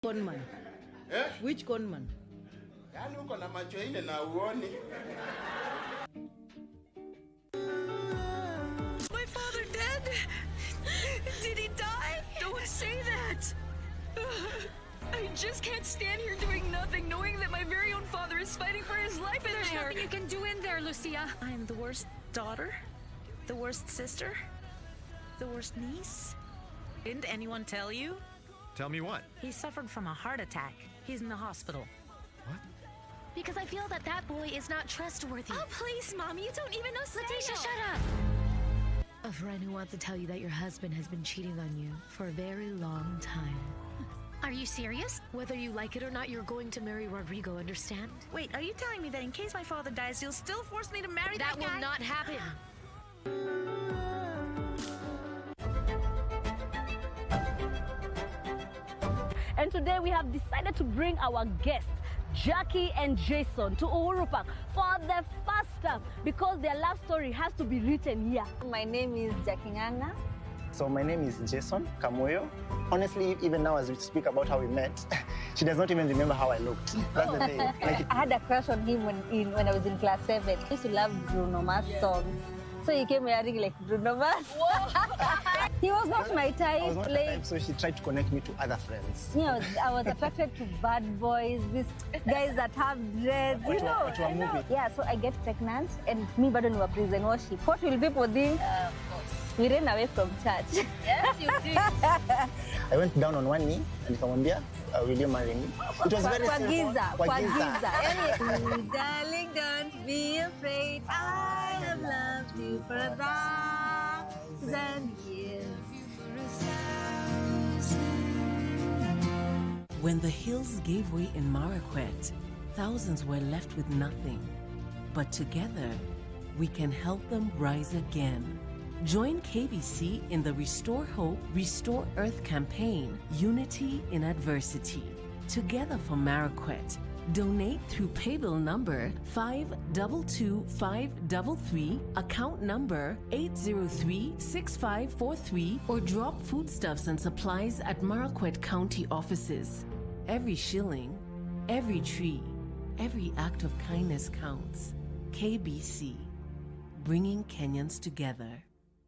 Conman. Eh? Which conman? Yaani uko na macho ile na uoni. My father dead? Did he die? Don't say that. I just can't stand here doing nothing, knowing that my very own father is fighting for his life in there. There's nothing you can do in there, Lucia. I'm the worst daughter, the worst sister, the worst niece. Didn't anyone tell you? Tell me what? He suffered from a heart attack. He's in the hospital. What? Because I feel that boy is not trustworthy. Oh, please, Mom, you don't even know Letitia, shut up! A friend who wants to tell you that your husband has been cheating on you for a very long time. Are you serious? Whether you like it or not, you're going to marry Rodrigo, understand? Wait, are you telling me that in case my father dies, you'll still force me to marry that guy? That will not happen. And today we have decided to bring our guests, Jackie and Jason, to Uhuru Park for the first time because their love story has to be written here. My name is Jackie Nganga. So my name is Jason Kamoyo. Honestly, even now as we speak about how we met, she does not even remember how I looked. That's the thing. I had a crush on him when I was in class 7. I used to love Bruno Mars songs. So he came wearing like Bruno Mars. He was not my type. I was not her type, so she tried to connect me to other friends. You know, I was attracted to bad boys, these guys that have dreads, you know. Yeah, so I get pregnant and me bado ni wa prison worship. What will people think? Of course. We ran away from church. Yes, you did. I went down on one knee and nikamwambia, will you marry me? It was very simple. Kwa giza. Darling, don't be afraid. I have loved you for 1,000 years. When the hills gave way in Marquette, thousands were left with nothing. But together, we can help them rise again. Join KBC in the Restore Hope, Restore Earth campaign, Unity in Adversity. Together for Marquette. Donate through paybill number 522533, account number 8036543, or drop foodstuffs and supplies at Marquette County offices. Every shilling, every tree, every act of kindness counts. KBC, bringing Kenyans together.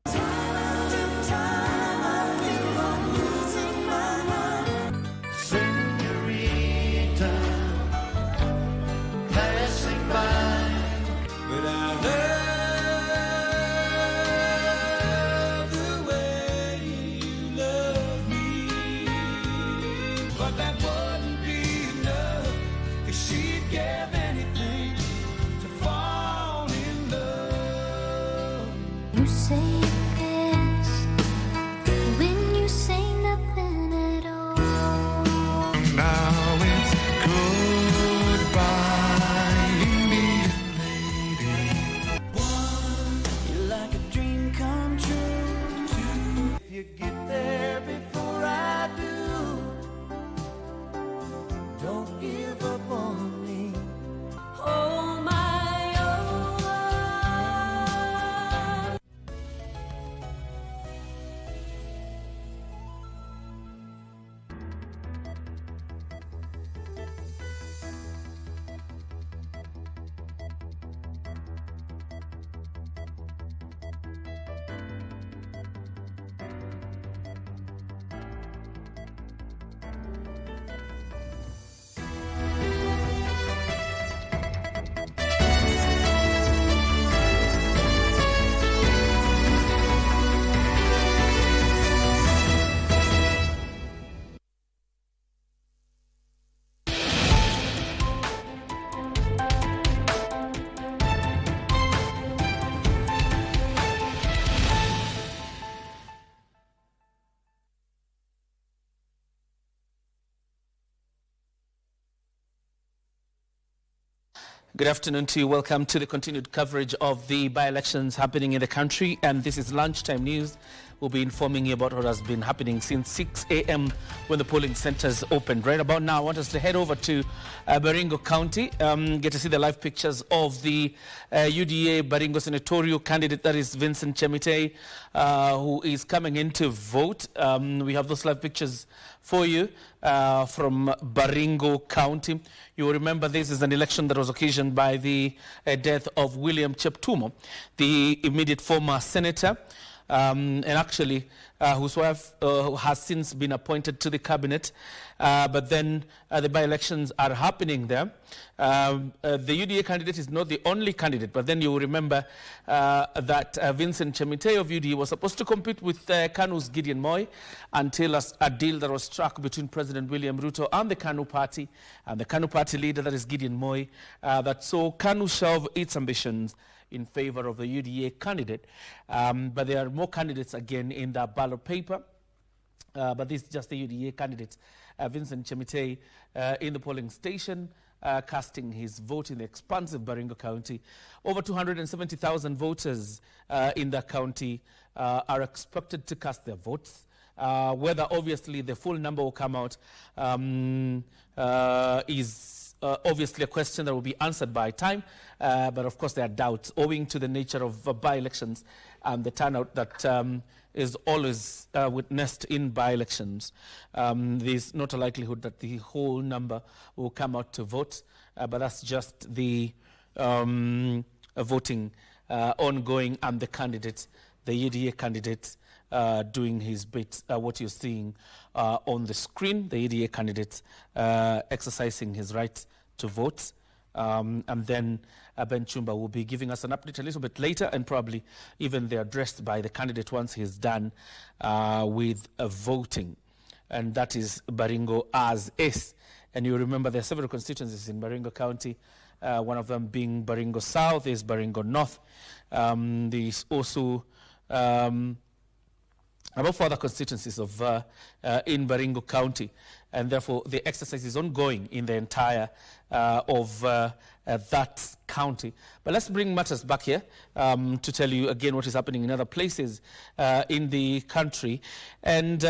Time after time, I feel I'm losing my mind. Senorita, passing by, but I love the way you love me. But that wouldn't be enough, 'cause she'd give anything to fall in love. You say when you say nothing at all. Now it's goodbye, lady. One, you're like a dream come true. Two, if you get there before I do, Good afternoon to you. Welcome to the continued coverage of the by-elections happening in the country. And this is Lunchtime News. We'll be informing you about what has been happening since 6 a.m. when the polling centers opened. Right about now, I want us to head over to Baringo County, get to see the live pictures of the UDA Baringo senatorial candidate, that is Vincent Chemitei, who is coming in to vote. We have those live pictures for you from Baringo County. You will remember this is an election that was occasioned by the death of William Cheptumo, the immediate former senator, and actually whose wife has since been appointed to the cabinet. But then the by-elections are happening there. The UDA candidate is not the only candidate, but then you will remember that Vincent Chemitei of UDA was supposed to compete with KANU's Gideon Moi until a deal that was struck between President William Ruto and the KANU party, and the KANU party leader, that is Gideon Moi, that saw KANU shelve its ambitions in favor of the UDA candidate. But there are more candidates again in the ballot paper. But this is just the UDA candidate, Vincent Chemitei, in the polling station, casting his vote in the expansive Baringo County. Over 270,000 voters in the county are expected to cast their votes. Whether obviously the full number will come out is obviously a question that will be answered by time, but of course there are doubts owing to the nature of by-elections and the turnout that is always witnessed in by-elections. There's not a likelihood that the whole number will come out to vote, but that's just the voting ongoing and the candidate, the UDA candidate, doing his bit. What you're seeing on the screen, the UDA candidate exercising his right to vote. And then Ben Chumba will be giving us an update a little bit later, and probably even the address by the candidate once he's done with voting. And that is Baringo as is. And you remember there are several constituencies in Baringo County, one of them being Baringo South, there's Baringo North. There's also about further constituencies of in Baringo County, and therefore the exercise is ongoing in the entire of that county. But let's bring matters back here to tell you again what is happening in other places in the country. And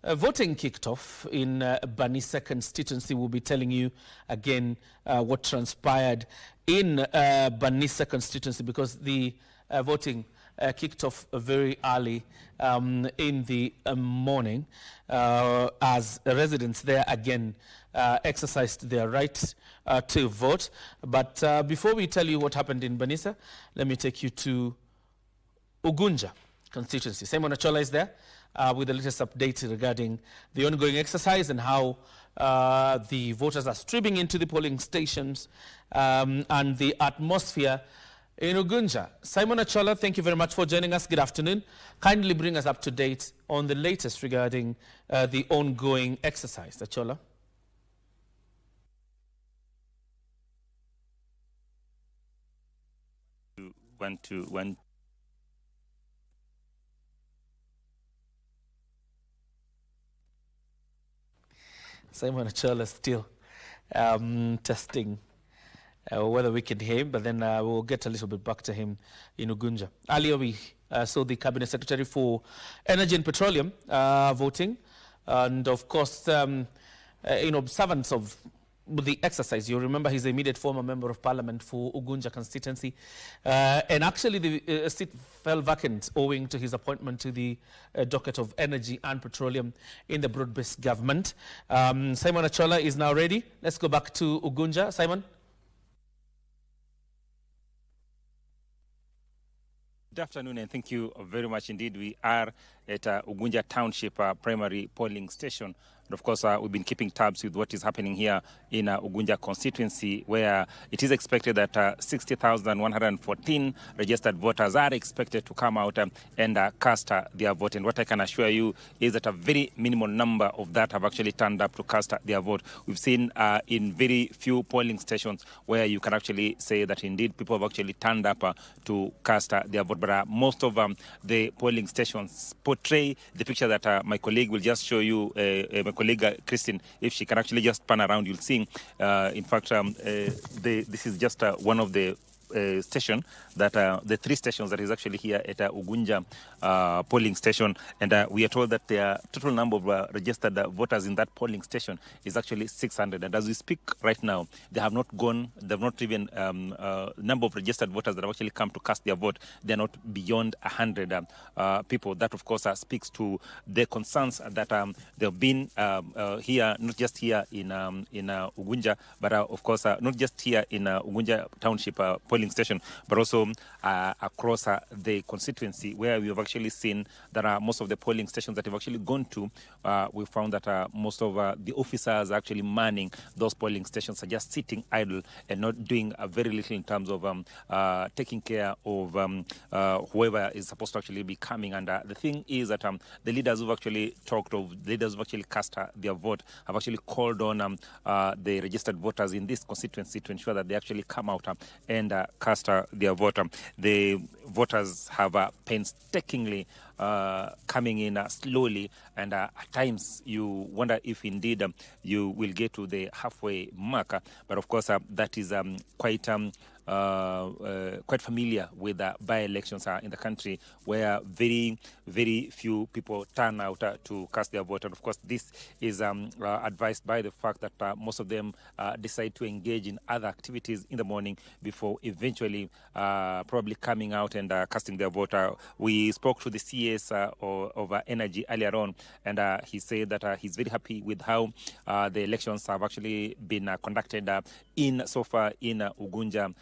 voting kicked off in Banisa constituency. We'll be telling you again what transpired in Banisa constituency, because the voting kicked off very early in the morning as residents there again exercised their right to vote. But before we tell you what happened in Banisa, let me take you to Ugunja constituency. Simon Achola is there with the latest update regarding the ongoing exercise and how the voters are streaming into the polling stations and the atmosphere in Ugunja. Simon Achola, thank you very much for joining us. Good afternoon. Kindly bring us up to date on the latest regarding the ongoing exercise. Achola. One. Simon Achola still testing whether we can hear him, but then we'll get a little bit back to him in Ugunja. Earlier we saw the Cabinet Secretary for Energy and Petroleum voting, and of course in observance of the exercise, you remember he's the immediate former member of parliament for Ugunja constituency, and actually the seat fell vacant owing to his appointment to the docket of energy and petroleum in the broad-based government. Simon Achola is now ready. Let's go back to Ugunja. Simon. Good afternoon, and thank you very much indeed. We are at Ugunja Township primary polling station. And of course, we've been keeping tabs with what is happening here in Ugunja constituency, where it is expected that 60,114 registered voters are expected to come out and cast their vote. And what I can assure you is that a very minimal number of that have actually turned up to cast their vote. We've seen in very few polling stations where you can actually say that indeed people have actually turned up to cast their vote. But most of the polling portray the picture that my colleague will just show you, my colleague Christine, if she can actually just pan around, you'll see. In fact, this is just one of the station that the 3 stations that is actually here at Ugunja polling station, and we are told that the total number of registered voters in that polling station is actually 600, and as we speak right now, they've not even number of registered voters that have actually come to cast their vote, they're not beyond 100 people. That of course speaks to the concerns that there have been here, not just here in Ugunja, but of course not just here in Ugunja Township polling station, but also across the constituency, where we have actually seen that most of the polling stations that have actually gone to, we found that most of the officers actually manning those polling stations are just sitting idle and not doing very little in terms of taking care of whoever is supposed to actually be coming. And the thing is that the leaders who've actually talked of, leaders who've actually cast their vote, have actually called on the registered voters in this constituency to ensure that they actually come out and cast their vote. The voters have painstakingly coming in slowly, and at times you wonder if indeed you will get to the halfway mark. But of course, that is quite familiar with by-elections in the country, where very, very few people turn out to cast their vote. And of course, this is advised by the fact that most of them decide to engage in other activities in the morning before eventually probably coming out and casting their vote. We spoke to the CS of Energy earlier on, and he said that he's very happy with how the elections have actually been conducted so far in Ugunja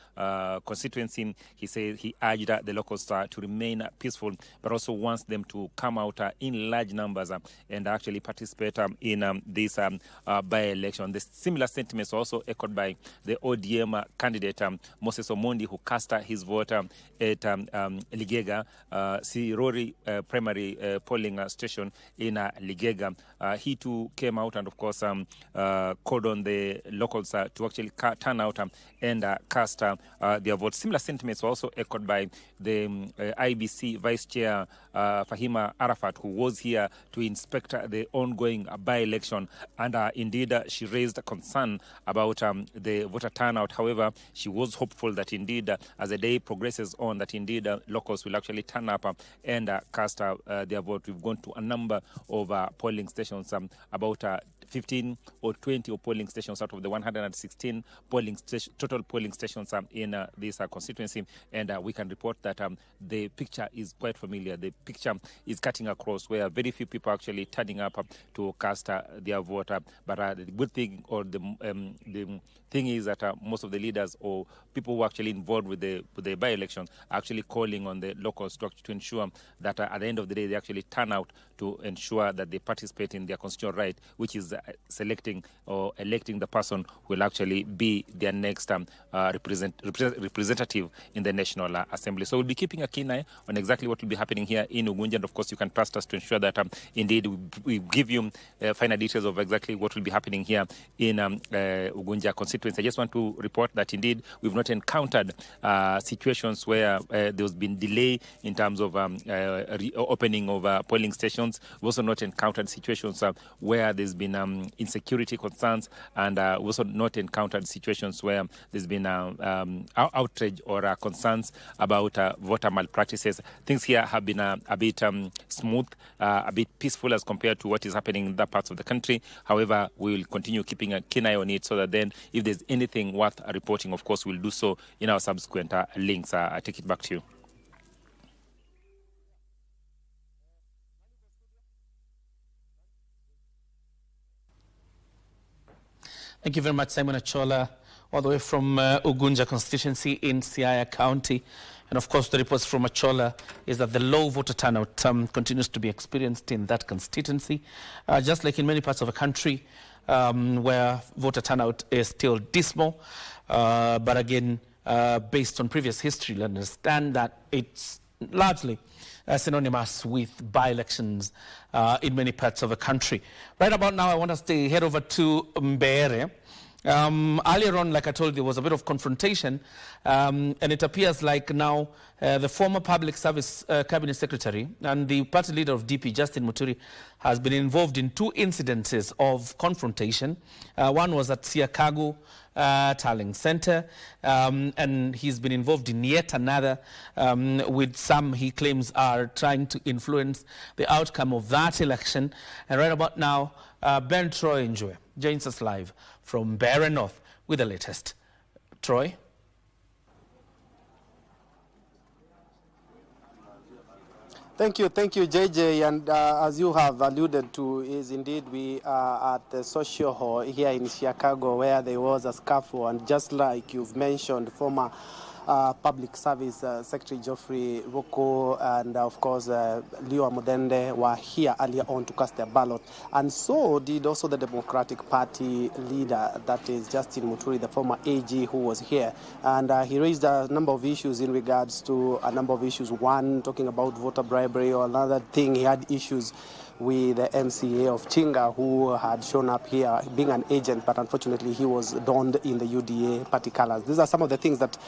constituency. He said he urged the locals to remain peaceful, but also wants them to come out in large numbers and actually participate in this by-election. The similar sentiments also echoed by the ODM candidate Moses Omondi, who cast his vote at Ligega, Sirori primary polling station in Ligega. He too came out and of course called on the locals to actually turn out and cast their vote. Similar sentiments were also echoed by the IBC Vice Chair Fahima Arafat, who was here to inspect the ongoing by-election, and indeed she raised a concern about the voter turnout. However, she was hopeful that indeed as the day progresses on, that indeed locals will actually turn up and cast their vote. We've gone to a number of polling stations, about 15 or 20 polling stations out of the 116 total polling stations in this constituency, and we can report that the picture is quite familiar. The picture is cutting across, where very few people actually turning up to cast their vote. But the good thing, or the thing is that most of the leaders or people who are actually involved with the by-election are actually calling on the locals to ensure that at the end of the day they actually turn out to ensure that they participate in their constitutional right, which is selecting or electing the person who will actually be their next representative in the National Assembly. So we'll be keeping a keen eye on exactly what will be happening here in Ugunja, and of course you can trust us to ensure that indeed we give you final details of exactly what will be happening here in Ugunja constituency. I just want to report that indeed we've not encountered situations where there's been delay in terms of reopening of polling stations. We've also not encountered situations where there's been insecurity concerns, and we've also not encountered situations where there's been outrage or concerns about voter malpractices. Things here have been a bit smooth, a bit peaceful as compared to what is happening in other parts of the country. However, we will continue keeping a keen eye on it, so that then if there's anything worth reporting, of course, we'll do so in our subsequent links. I take it back to you. Thank you very much, Simon Achola, all the way from Ugunja constituency in Siaya County. And of course, the reports from Achola is that the low voter turnout continues to be experienced in that constituency, just like in many parts of the country, where voter turnout is still dismal. But again, based on previous history, you understand that it's largely synonymous with by-elections in many parts of the country. Right about now, I want us to head over to Mbeere, Earlier on, like I told you, there was a bit of confrontation, and it appears like now the former public service cabinet secretary and the party leader of DP, Justin Muturi, has been involved in 2 incidences of confrontation. One was at Siakago Tallying Center, and he's been involved in yet another with some he claims are trying to influence the outcome of that election. And right about now, Ben Troy Njue joins us live from Baringo with the latest. Troy? Thank you, JJ. And as you have alluded to, is indeed we are at the social hall here in Chicago where there was a scuffle. And just like you've mentioned, former Public Service Secretary Geoffrey Roko and of course Leo Mudende were here earlier on to cast their ballot, and so did also the Democratic Party leader, that is Justin Muturi, the former AG, who was here, and he raised a number of issues in regards to a number of issues. One, talking about voter bribery, or another thing, he had issues with the MCA of Chinga, who had shown up here being an agent, but unfortunately he was donned in the UDA party colors. These are some of the things that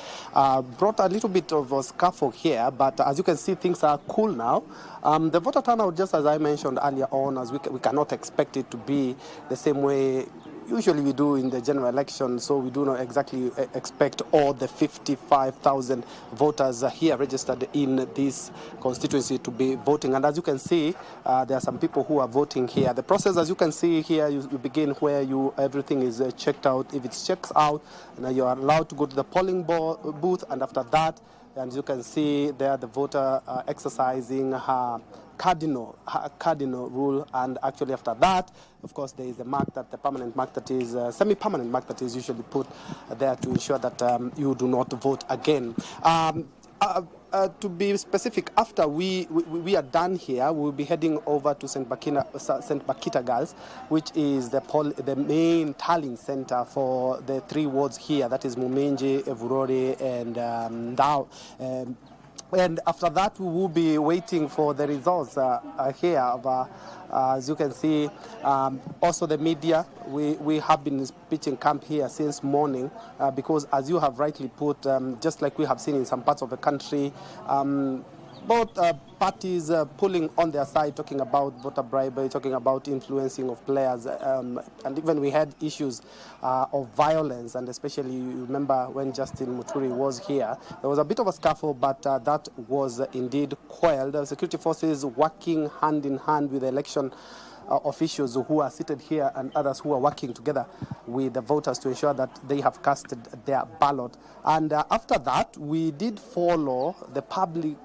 brought a little bit of a scuffle here, but as you can see, things are cool now. The voter turnout, just as I mentioned earlier on, as we cannot expect it to be the same way usually we do in the general election, so we do not exactly expect all the 55,000 voters here registered in this constituency to be voting. And as you can see, there are some people who are voting here. The process, as you can see here, you begin where everything is checked out. If it's checked out, you are allowed to go to the polling booth, and after that, and you can see there the voter exercising her cardinal rule, and actually after that, of course, there is a mark, that the permanent mark, that is semi-permanent mark, that is usually put there to ensure that you do not vote again. To be specific, after we are done here, we'll be heading over to St. Bakita Girls, which is the main tallying center for the 3 wards here, that is Mumenje, Evurore, and Ndao. And after that, we will be waiting for the results here. As you can see, also the media, we have been pitching camp here since morning because, as you have rightly put, just like we have seen in some parts of the country, both parties pulling on their side, talking about voter bribery, talking about influencing of players, and even we had issues of violence, and especially, you remember when Justin Muturi was here, there was a bit of a scuffle, but that was indeed quelled. The security forces working hand in hand with the election officials who are seated here and others who are working together with the voters to ensure that they have casted their ballot. And after that, we did follow the public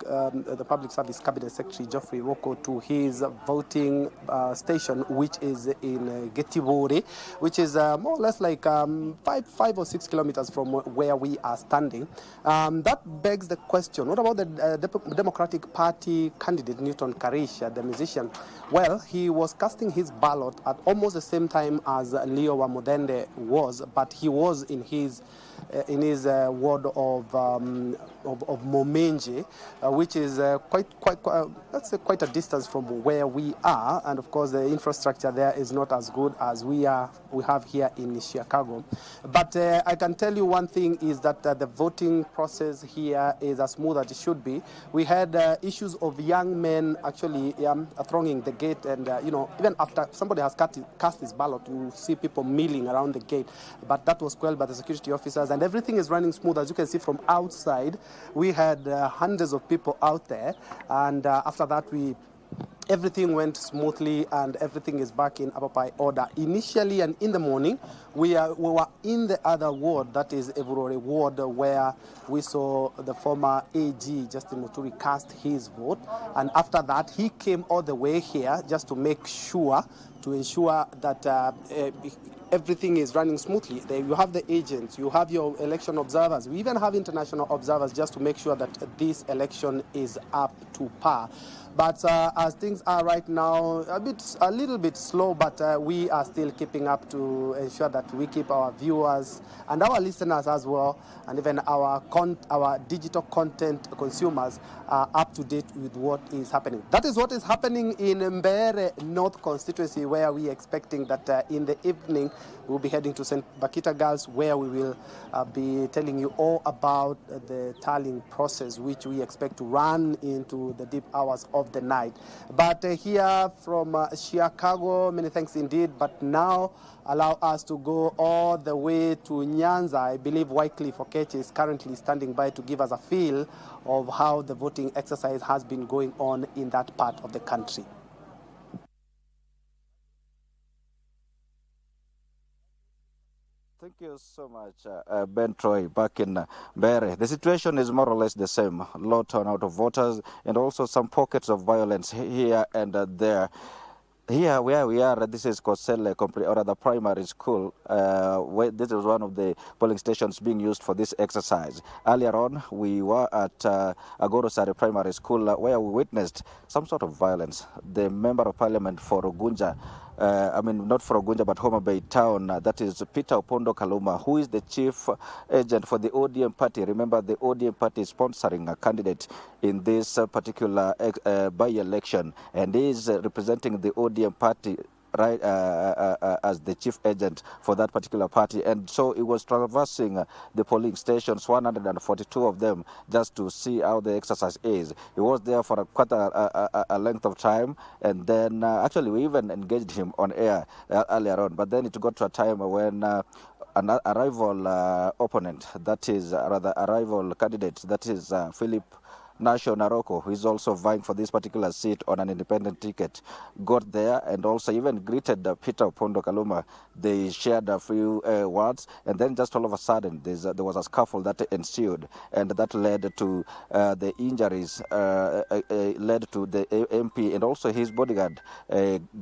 service cabinet secretary Geoffrey Roko to his voting station, which is in Getibore, which is more or less like 5 or 6 kilometers from where we are standing. That begs the question: what about the Democratic Party candidate Newton Karisha, the musician? Well, he was casting his ballot at almost the same time as Leo Wamudende was, but he was in his ward of Momenje, which is quite a distance from where we are, and of course the infrastructure there is not as good as we have here in Chicago. But I can tell you one thing is that the voting process here is as smooth as it should be. We had issues of young men actually thronging the gate, and even after somebody has cast his ballot, you see people milling around the gate, but that was quelled by the security officers, and everything is running smooth. As you can see from outside, we had hundreds of people out there, and after that everything went smoothly and everything is back in Apapai order. Initially and in the morning, we were in the other ward, that is Evurore ward, where we saw the former AG, Justin Muturi, cast his vote. And after that, he came all the way here just to make sure, to ensure that everything is running smoothly. You have the agents, you have your election observers, we even have international observers just to make sure that this election is up to par. But as things things are right now a little bit slow, but we are still keeping up to ensure that we keep our viewers and our listeners as well, and even our digital content consumers up to date with what is happening. That is what is happening in Mbere North constituency, where we are expecting that in the evening we'll be heading to St. Bakita Girls, where we will be telling you all about the tallying process, which we expect to run into the deep hours of the night. But here from Chicago, many thanks indeed. But now allow us to go all the way to Nyanza. I believe Wycliffe Okeche is currently standing by to give us a feel of how the voting exercise has been going on in that part of the country. Thank you so much, Ben Troy, back in Mbere. The situation is more or less the same. Low turnout of voters and also some pockets of violence here and there. Here where we are, this is Kosele, or rather primary school. Where this is one of the polling stations being used for this exercise. Earlier on, we were at Agorosari Primary School where we witnessed some sort of violence. The Member of Parliament for Ugunja, not for Ugunja, but Homa Bay Town, that is Peter Opondo Kaluma, who is the chief agent for the ODM party. Remember, the ODM party is sponsoring a candidate in this particular by-election, and he is representing the ODM party right as the chief agent for that particular party. And so it was traversing the polling stations, 142 of them, just to see how the exercise is. He was there for quite a length of time, and then actually we even engaged him on air earlier on, but then it got to a time when a rival opponent, that is rather a rival candidate, that is Philip Nasho Naroko, who is also vying for this particular seat on an independent ticket, got there and also even greeted Peter Opondo Kaluma. They shared a few words, and then just all of a sudden there was a scuffle that ensued, and that led to the injuries, led to the MP and also his bodyguard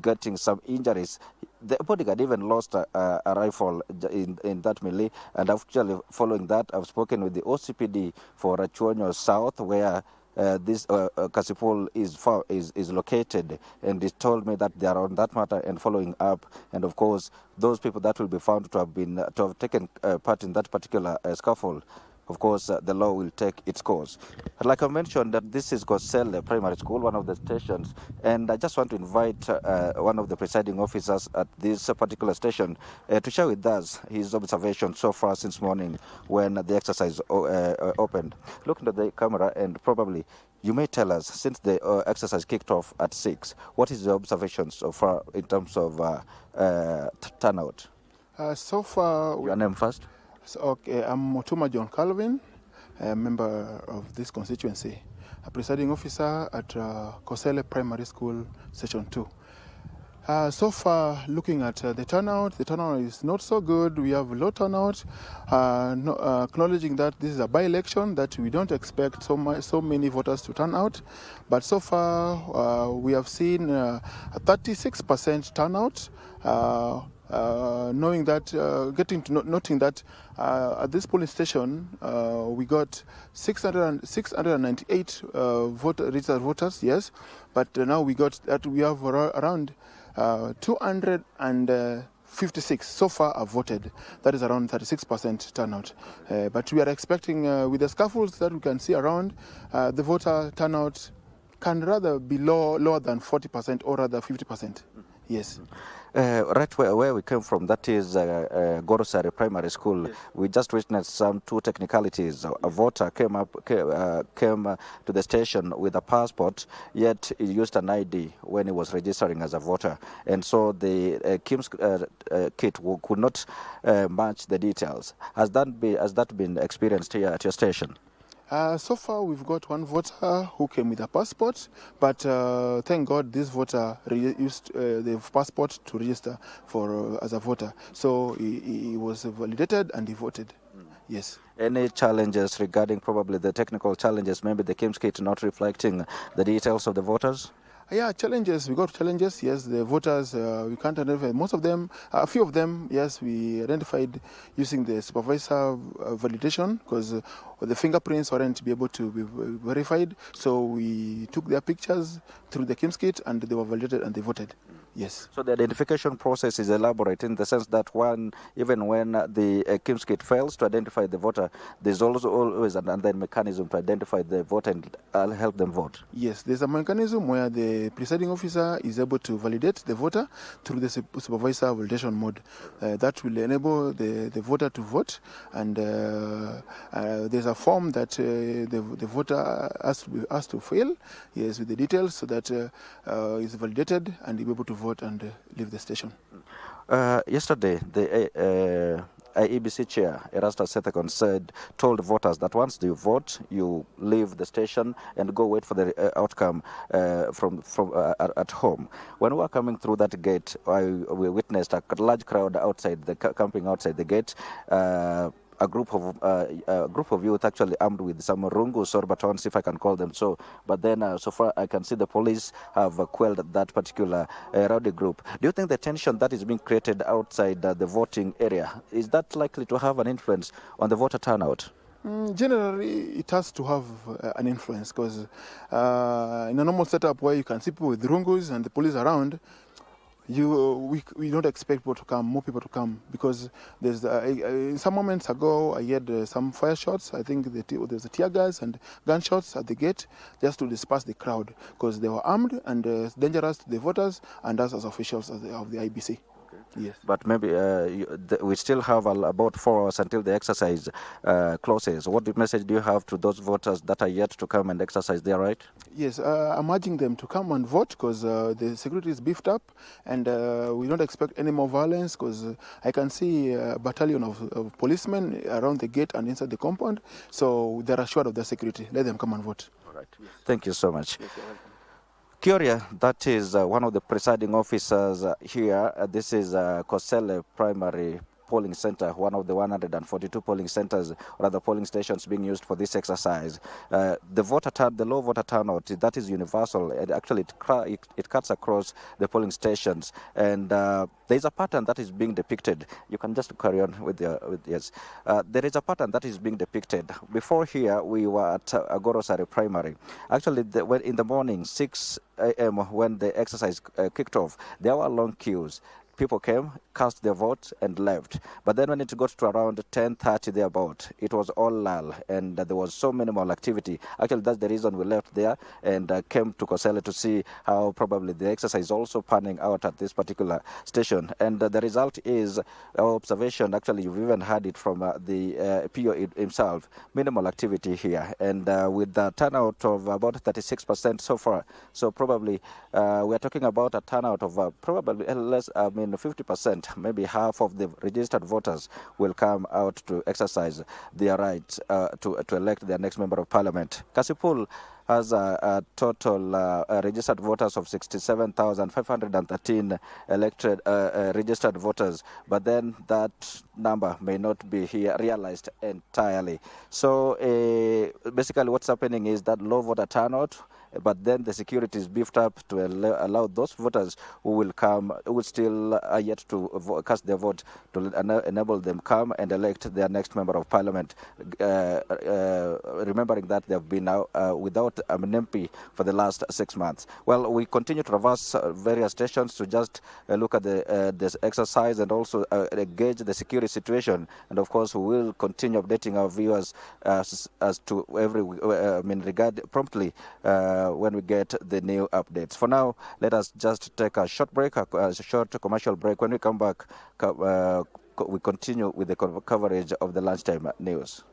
getting some injuries. The bodyguard even lost a rifle in that melee, and actually following that, I've spoken with the OCPD for Chuonyo South, where this Kasipul is located, and he told me that they are on that matter and following up. And of course, those people that will be found to have taken part in that particular scuffle, of course, the law will take its course. Like I mentioned, that this is Gosel Primary School, one of the stations, and I just want to invite one of the presiding officers at this particular station to share with us his observation so far since morning when the exercise opened. Look into the camera, and probably you may tell us, since the exercise kicked off at 6, what is the observation so far in terms of turnout? So far... Your name first? Okay, I'm Motuma John Calvin, a member of this constituency, a presiding officer at Kosele Primary School, Session 2. So far, looking at the turnout is not so good. We have low turnout, acknowledging that this is a by-election, that we don't expect so many voters to turn out. But so far, we have seen a 36% turnout. Noting that at this polling station we got 698 registered voters, yes, but now we have around 256 so far have voted. That is around 36% turnout. But we are expecting with the scuffles that we can see around, the voter turnout can rather be lower than 40% or rather 50%. Yes. Right where we came from, that is Gorosari Primary School. Yes. We just witnessed some two technicalities. A voter came to the station with a passport, yet he used an ID when he was registering as a voter, and so the KIMS kit could not match the details. Has that been experienced here at your station? So far, we've got one voter who came with a passport, but thank God this voter used the passport to register as a voter. So he was validated and he voted. Yes. Any challenges regarding probably the technical challenges, maybe the KIMS kit not reflecting the details of the voters? Yeah, challenges. We got challenges. Yes, the voters, we can't identify most of them. A few of them, yes, we identified using the supervisor validation because the fingerprints weren't be able to be verified. So we took their pictures through the KIMS kit and they were validated and they voted. Yes. So the identification process is elaborate in the sense that even when the KIMS kit fails to identify the voter, there's also always another mechanism to identify the voter and help them vote. Yes, there's a mechanism where the presiding officer is able to validate the voter through the supervisor validation mode. That will enable the voter to vote, and there's a form that the voter has to fill, yes, with the details so that is validated and be able to vote and leave the station. Yesterday, the IEBC chair, Erastus Sethekon, told voters that once you vote, you leave the station and go wait for the outcome at home. When we were coming through that gate, we witnessed a large crowd camping outside the gate. A group of youth actually armed with some rungus or batons, if I can call them so. But then so far I can see the police have quelled that particular rowdy group. Do you think the tension that is being created outside the voting area, is that likely to have an influence on the voter turnout? Generally, it has to have an influence because in a normal setup where you can see people with rungus and the police around, we don't expect more people to come because there's some moments ago I had some fire shots. I think there's a tear gas and gunshots at the gate just to disperse the crowd because they were armed and dangerous to the voters and us as officials of the IBC. Yes. But maybe we still have about 4 hours until the exercise closes. What message do you have to those voters that are yet to come and exercise their right? Yes, I'm urging them to come and vote because the security is beefed up and we don't expect any more violence because I can see a battalion of policemen around the gate and inside the compound. So they're assured of their security. Let them come and vote. All right. Yes. Thank you so much. Yes, Kioria, that is one of the presiding officers here. This is Kosele Primary Polling Center, one of the 142 polling centers or other polling stations being used for this exercise. The low voter turnout, that is universal. Actually, it cuts across the polling stations, and there's a pattern that is being depicted. You can just carry on with yes. There is a pattern that is being depicted. Before here, we were at Agorosari Primary. Actually, in the morning, 6 a.m. when the exercise kicked off, there were long queues. People came, cast their vote, and left. But then when it got to around 10:30 thereabout, it was all lull, and there was so minimal activity. Actually, that's the reason we left there and came to Kosele to see how probably the exercise is also panning out at this particular station. And the result is our observation. Actually, you've even heard it from the PO himself. Minimal activity here, and with the turnout of about 36% so far. So probably we're talking about a turnout of probably less. 50%, maybe half of the registered voters will come out to exercise their right to elect their next member of parliament. Kasipul has a total registered voters of 67,513 elected registered voters, but then that number may not be here realized entirely. So basically what's happening is that low voter turnout, but then the security is beefed up to allow those voters who will come, who will still are yet to cast their vote, to enable them come and elect their next member of parliament, remembering that they've been now without an MP for the last 6 months. Well, we continue to traverse various stations to just look at this exercise and also gauge the security situation. And of course, we will continue updating our viewers as to promptly when we get the new updates. For now, let us just take a short break, a short commercial break. When we come back, we continue with the coverage of the lunchtime news.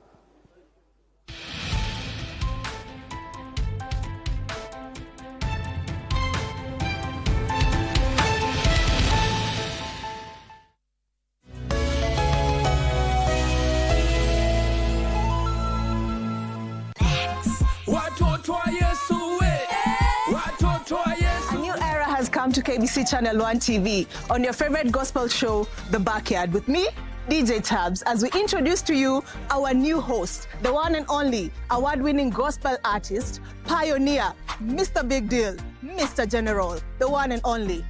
A new era has come to KBC Channel 1 TV on your favorite gospel show, The Backyard, with me, DJ Tabs, as we introduce to you our new host, the one and only award-winning gospel artist, pioneer, Mr. Big Deal, Mr. General, the one and only.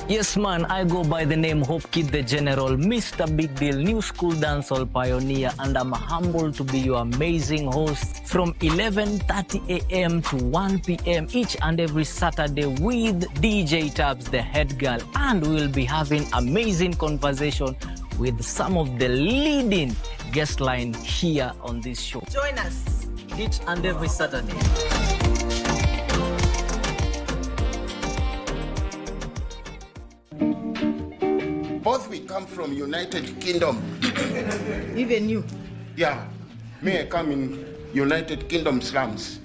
Yes, man, I go by the name Hope Kid the General, Mr. Big Deal, new school dancehall pioneer, and I'm humbled to be your amazing host from 11:30 a.m. to 1 p.m. each and every Saturday with DJ Tabs, the head girl, and we'll be having amazing conversation with some of the leading guest line here on this show. Join us each and every Saturday. Both we come from United Kingdom. Even you? Yeah. Me, I come in United Kingdom slums.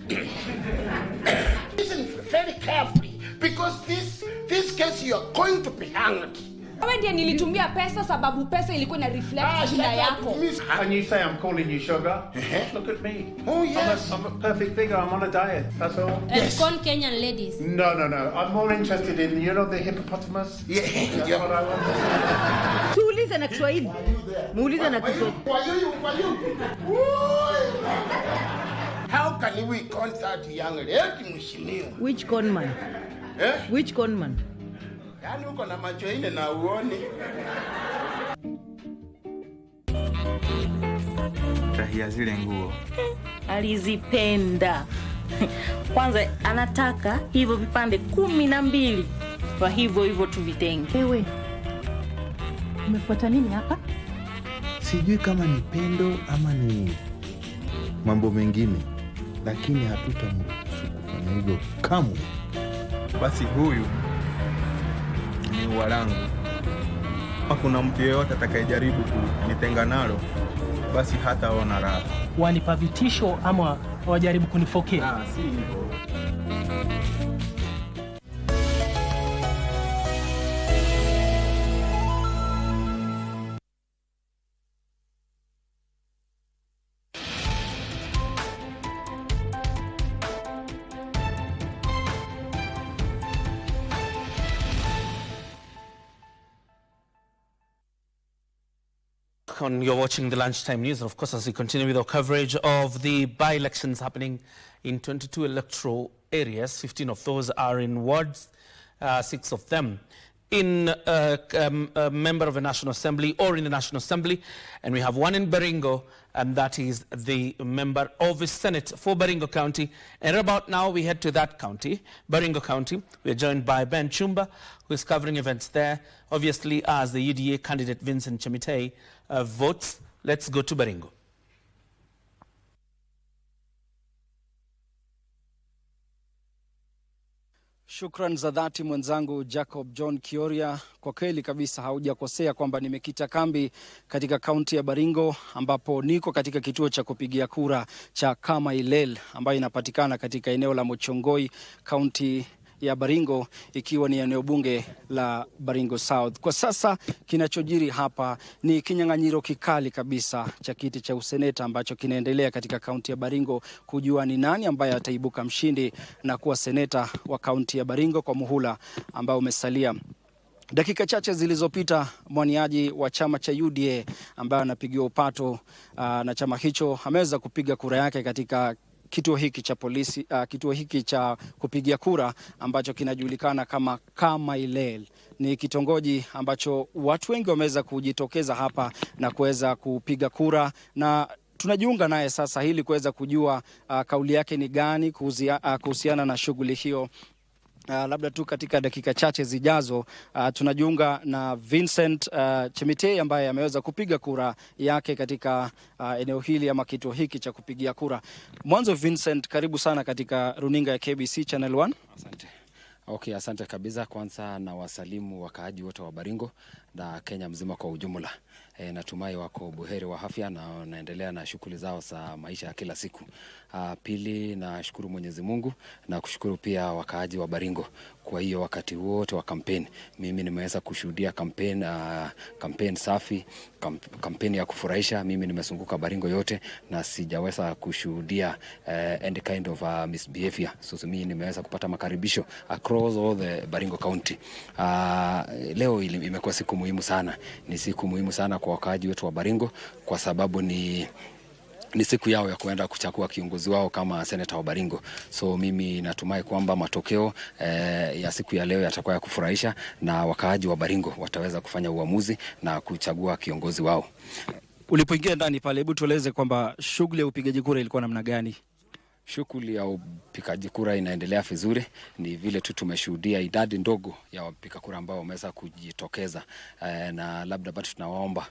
Listen very carefully, because this case you are going to be hanged. Wewe ndiye nilitumia pesa sababu pesa ilikuwa na reflect jina yako. And you say I'm calling you sugar? Look at me. Oh yes. I'm a perfect figure. I'm on a diet. That's all. And call Kenyan ladies. No. I'm more interested in, you know, the hippopotamus? Yeah. That's what I want. Tuulize na Kiswahili. Muulize na Kiswahili. Kwa you. How can we contact young lady mheshimiwa? Which conman? Which conman? Yaani uko na macho ine na uone. Tahia zile nguo. Alizipenda. Kwanza anataka hivyo vipande 12. Kwa hivyo tuvitenge. Ewe. Umefuata nini hapa? Sijui kama ni pendo ama ni mambo mengine, lakini hatutamruhusu kufanya hivyo kamwe. Basi huyu ni ua langu. Hakuna mtu yeyote atakayejaribu kunitenga nalo, basi hataona raha. Wanipa vitisho ama wajaribu kunifokea? Si hivyo. You're watching the Lunchtime News, and of course, as we continue with our coverage of the by-elections happening in 22 electoral areas, 15 of those are in wards, 6 of them in a member of a National Assembly or in the National Assembly, and we have one in Baringo, and that is the member of the Senate for Baringo County. And about now, we head to that county, Baringo County. We're joined by Ben Chumba, who is covering events there, obviously as the UDA candidate Vincent Chemitei votes. Let's go to Baringo. Shukran za dhati mwenzangu Jacob John Kioria. Kwa kweli kabisa haujakosea kwamba nimekita kambi katika kaunti ya Baringo, ambapo niko katika kituo cha kupigia kura cha Kamailel ambayo inapatikana katika eneo la Mochongoi, kaunti ya Baringo, ikiwa ni eneo bunge la Baringo South. Kwa sasa kinachojiri hapa ni kinyang'anyiro kikali kabisa cha kiti cha useneta ambacho kinaendelea katika kaunti ya Baringo, kujua ni nani ambaye ataibuka mshindi na kuwa seneta wa kaunti ya Baringo kwa muhula ambao umesalia. Dakika chache zilizopita, mwaniaji wa chama cha UDA ambaye anapigiwa upato na chama hicho ameweza kupiga kura yake katika kituo hiki cha polisi, kituo hiki cha kupigia kura ambacho kinajulikana kama Kamailel. Ni kitongoji ambacho watu wengi wameweza kujitokeza hapa na kuweza kupiga kura, na tunajiunga naye sasa ili kuweza kujua kauli yake ni gani kuhusiana na shughuli hiyo. Labda tu katika dakika chache zijazo tunajiunga na Vincent Chemitei ambaye ameweza kupiga kura yake katika eneo hili ama kituo hiki cha kupigia kura. Mwanzo Vincent, karibu sana katika runinga ya KBC Channel 1. Asante. Okay, asante kabisa. Kwanza na wasalimu wakaaji wote wa Baringo na Kenya mzima kwa ujumla. Natumai wako buheri wa afya na wanaendelea na shughuli zao za maisha ya kila siku. Pili, na shukuru Mwenyezi Mungu na kushukuru pia wakaaji wa Baringo. Kwa hiyo wakati wote wa kampeni, mimi nimeweza kushuhudia kampeni safi, kampeni ya kufurahisha. Mimi nimezunguka Baringo yote na sijaweza kushuhudia any kind of misbehavior. So mimi nimeweza kupata makaribisho across all the Baringo County. Leo imekuwa siku muhimu sana. Ni siku muhimu sana kwa wakaaji wetu wa Baringo kwa sababu ni siku yao ya kuenda kuchagua kiongozi wao kama seneta wa Baringo. So mimi natumai kwamba matokeo ya siku ya leo yatakuwa ya kufurahisha na wakaaji wa Baringo wataweza kufanya uamuzi na kuchagua kiongozi wao. Ulipoingia ndani pale, hebu tueleze kwamba shughuli ya upigaji kura ilikuwa namna gani? Shughuli ya upigaji kura inaendelea vizuri. Ni vile tu tumeshuhudia idadi ndogo ya wapiga kura ambao wameweza kujitokeza, na labda bado tunawaomba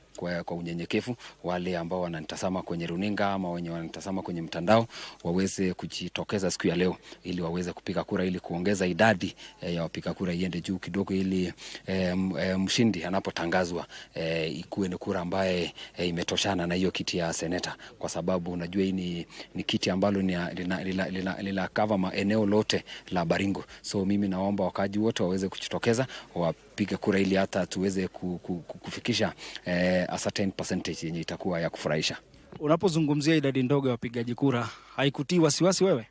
kwa unyenyekevu wale ambao wananitazama kwenye runinga ama wenye wananitazama kwenye mtandao waweze kujitokeza siku ya leo ili waweze kupiga kura, ili kuongeza idadi ya wapiga kura iende juu kidogo, ili mshindi anapotangazwa ikuwe ni kura ambaye imetoshana na hiyo kiti ya seneta, kwa sababu unajua hii ni kiti ambalo lina cover maeneo lote la Baringo. So mimi naomba wakaji wote waweze kujitokeza wapige kura ili hata tuweze kufikisha a certain percentage yenye itakuwa ya kufurahisha. Unapozungumzia idadi ndogo ya wapigaji kura, haikutii wasiwasi wewe?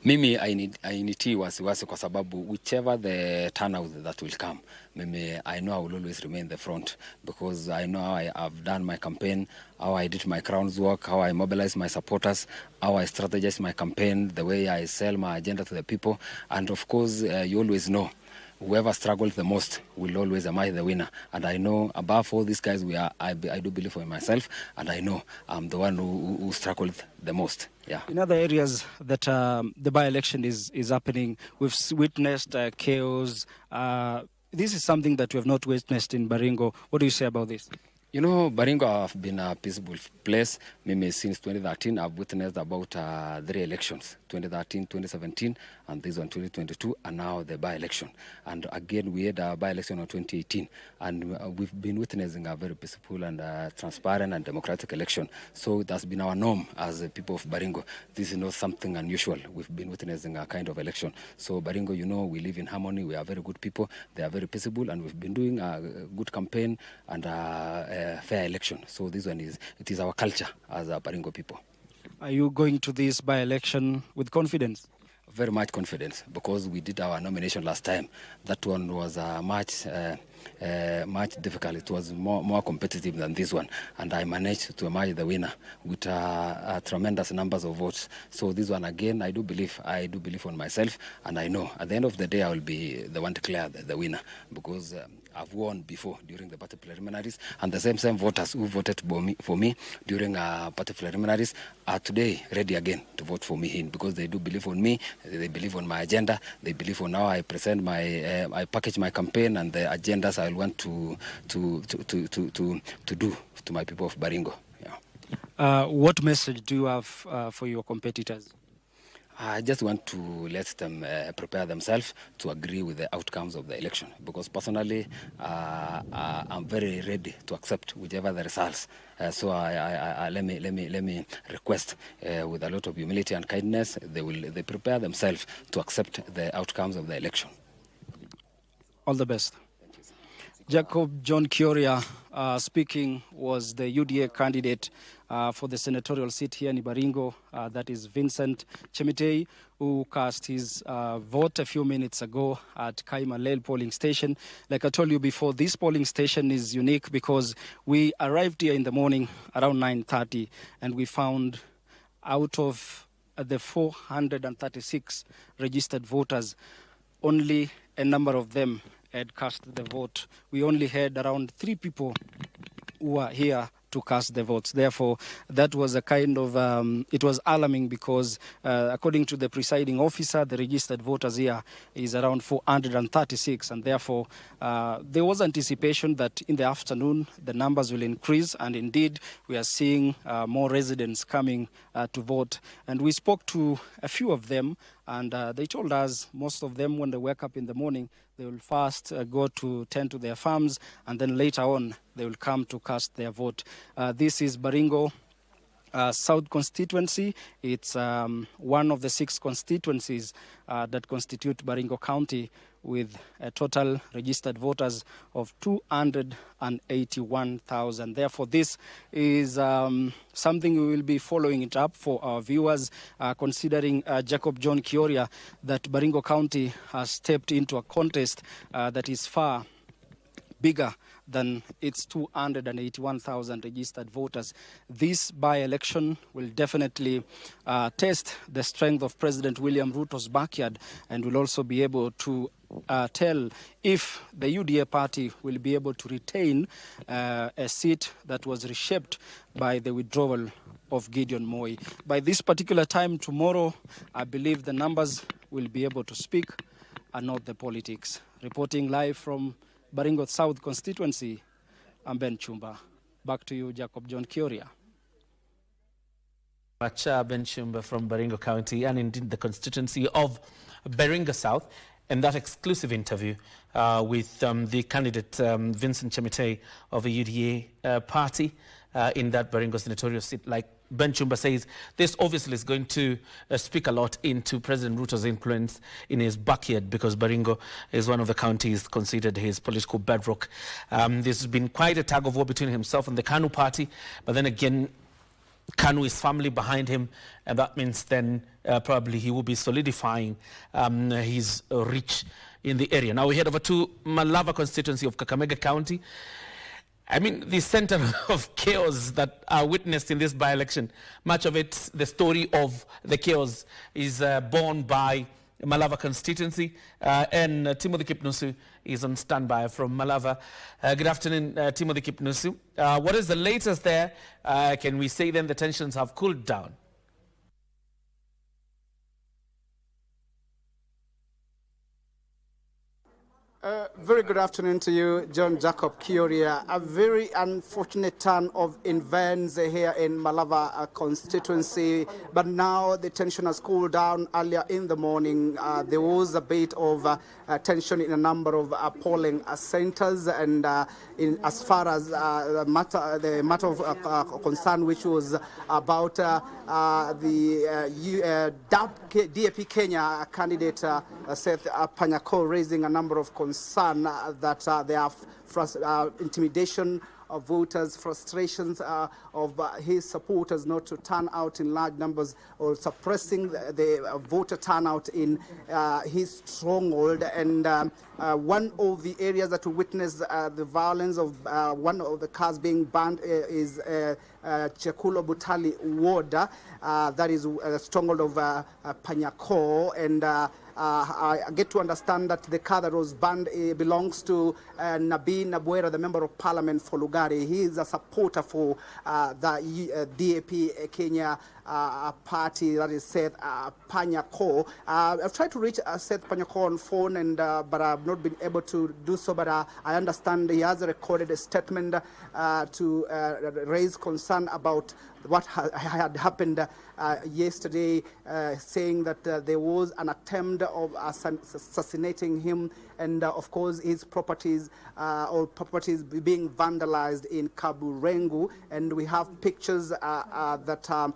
Mimi hainitii wasiwasi kwa sababu whichever the turnout that will come, I know I will always remain the front, because I know how I have done my campaign, how I did my groundwork, how I mobilize my supporters, how I strategize my campaign, the way I sell my agenda to the people, and of course you always know whoever struggles the most will always emerge the winner. And I know above all these guys, I do believe in myself, and I know I'm the one who struggled the most. Yeah. In other areas that the by-election is happening, we've witnessed chaos. This is something that we have not witnessed in Baringo. What do you say about this? You know, Baringo have been a peaceful place. Maybe since 2013, I've witnessed about 3 elections, 2013, 2017, and this one 2022, and now the by-election. And again, we had a by-election in 2018, and we've been witnessing a very peaceful and transparent and democratic election. So that's been our norm as the people of Baringo. This is not something unusual. We've been witnessing a kind of election. So Baringo, you know, we live in harmony. We are very good people. They are very peaceful, and we've been doing a good campaign and fair election. So this one is our culture as a Baringo people. Are you going to this by-election with confidence? Very much confidence, because we did our nomination last time. That one was much difficult. It was more competitive than this one, and I managed to emerge the winner with tremendous numbers of votes. So this one again, I do believe on myself, and I know at the end of the day I will be the one declared the winner, because I've won before during the party preliminaries, and the same voters who voted for me during party preliminaries are today ready again to vote for me because they do believe on me, they believe on my agenda, they believe on how I present I package my campaign and the agendas I want to do to my people of Baringo. Yeah. What message do you have for your competitors? I just want to let them prepare themselves to agree with the outcomes of the election, because personally I'm very ready to accept whichever the results. So let me request with a lot of humility and kindness, they prepare themselves to accept the outcomes of the election. All the best. Jacob John Kioria speaking was the UDA candidate for the senatorial seat here in Baringo. That is Vincent Chemitei, who cast his vote a few minutes ago at Kaimalel polling station. Like I told you before, this polling station is unique because we arrived here in the morning around 9:30, and we found out of the 436 registered voters, only a number of them had cast the vote. We only had around 3 people who were here to cast the votes. Therefore, that was a kind of, it was alarming because according to the presiding officer, the registered voters here is around 436, and therefore there was anticipation that in the afternoon the numbers will increase, and indeed we are seeing more residents coming to vote. And we spoke to a few of them, and they told us most of them, when they wake up in the morning, they will first go to tend to their farms, and then later on they will come to cast their vote. This is Baringo South constituency. It's one of the 6 constituencies that constitute Baringo County, with a total registered voters of 281,000. Therefore, this is something we will be following it up for our viewers, considering Jacob John Kioria, that Baringo County has stepped into a contest that is far bigger than its 281,000 registered voters. This by-election will definitely test the strength of President William Ruto's backyard, and will also be able to tell if the UDA party will be able to retain a seat that was reshaped by the withdrawal of Gideon Moi. By this particular time tomorrow, I believe the numbers will be able to speak and not the politics. Reporting live from Baringo South constituency, I'm Ben Chumba. Back to you, Jacob John Kioria. Much Ben Chumba from Baringo County, and indeed the constituency of Baringo South. And that exclusive interview with the candidate Vincent Chemitei of the UDA party in that Baringo senatorial seat. Like Ben Chumba says, this obviously is going to speak a lot into President Ruto's influence in his backyard, because Baringo is one of the counties considered his political bedrock. This has been quite a tug of war between himself and the KANU party, but then again, KANU is family behind him, and that means then probably he will be solidifying his reach in the area. Now we head over to Malava constituency of Kakamega County. I mean, the center of chaos that are witnessed in this by-election, much of it, the story of the chaos, is borne by Malava constituency, and Timothy Kipnusu is on standby from Malava. Good afternoon, Timothy Kipnusu. What is the latest there? Can we say then the tensions have cooled down? Very good afternoon to you, John Jacob Kioria. A very unfortunate turn of events here in Malava constituency, but now the tension has cooled down. Earlier in the morning, there was a bit of tension in a number of polling centers, and in as far as the matter of concern, which was about the DAP Kenya candidate Seth Panyako raising a number of concerns that there are intimidation of voters, frustrations of his supporters not to turn out in large numbers, or suppressing the voter turnout in his stronghold. And one of the areas that we witnessed the violence of one of the cars being burned is Chekulo Butali ward, that is a stronghold of Panyako, and I get to understand that the car that was banned belongs to Nabi Nabwera, the Member of Parliament for Lugari. He is a supporter for the DAP Kenya party, that is Seth Panyako. I've tried to reach Seth Panyako on phone, and but I've not been able to do so. But I understand he has recorded a statement to raise concern about what had happened yesterday, saying that there was an attempt of assassinating him, and of course his properties being vandalized in Kaburengu. And we have pictures that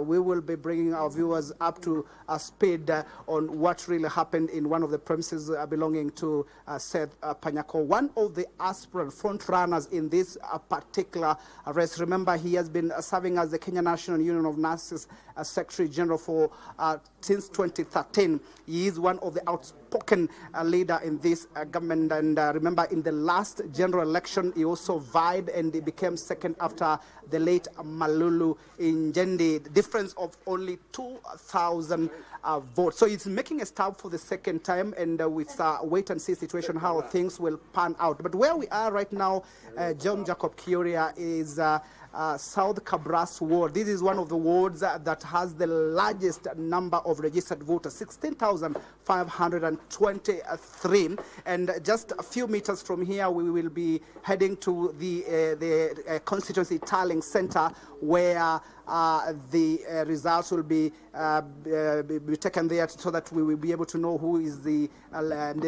we will be bringing our viewers up to speed on what really happened in one of the premises belonging to Seth Panyako, one of the aspirant front runners in this particular race. Remember, he has been serving as the Kenya National Union of Nurses Secretary General for since 2013. He is one of the outspoken leader in this government. And remember, in the last general election, he also vied and he became second after the late Malulu in Jendi, the difference of only 2,000 votes. So he's making a stab for the second time, and with wait and see situation how things will pan out. But where we are right now, John Jacob Kioria, is South Kabras ward. This is one of the wards that has the largest number of registered voters, 16,523. And just a few meters from here, we will be heading to the constituency tallying center, where the results will be taken there, so that we will be able to know who is the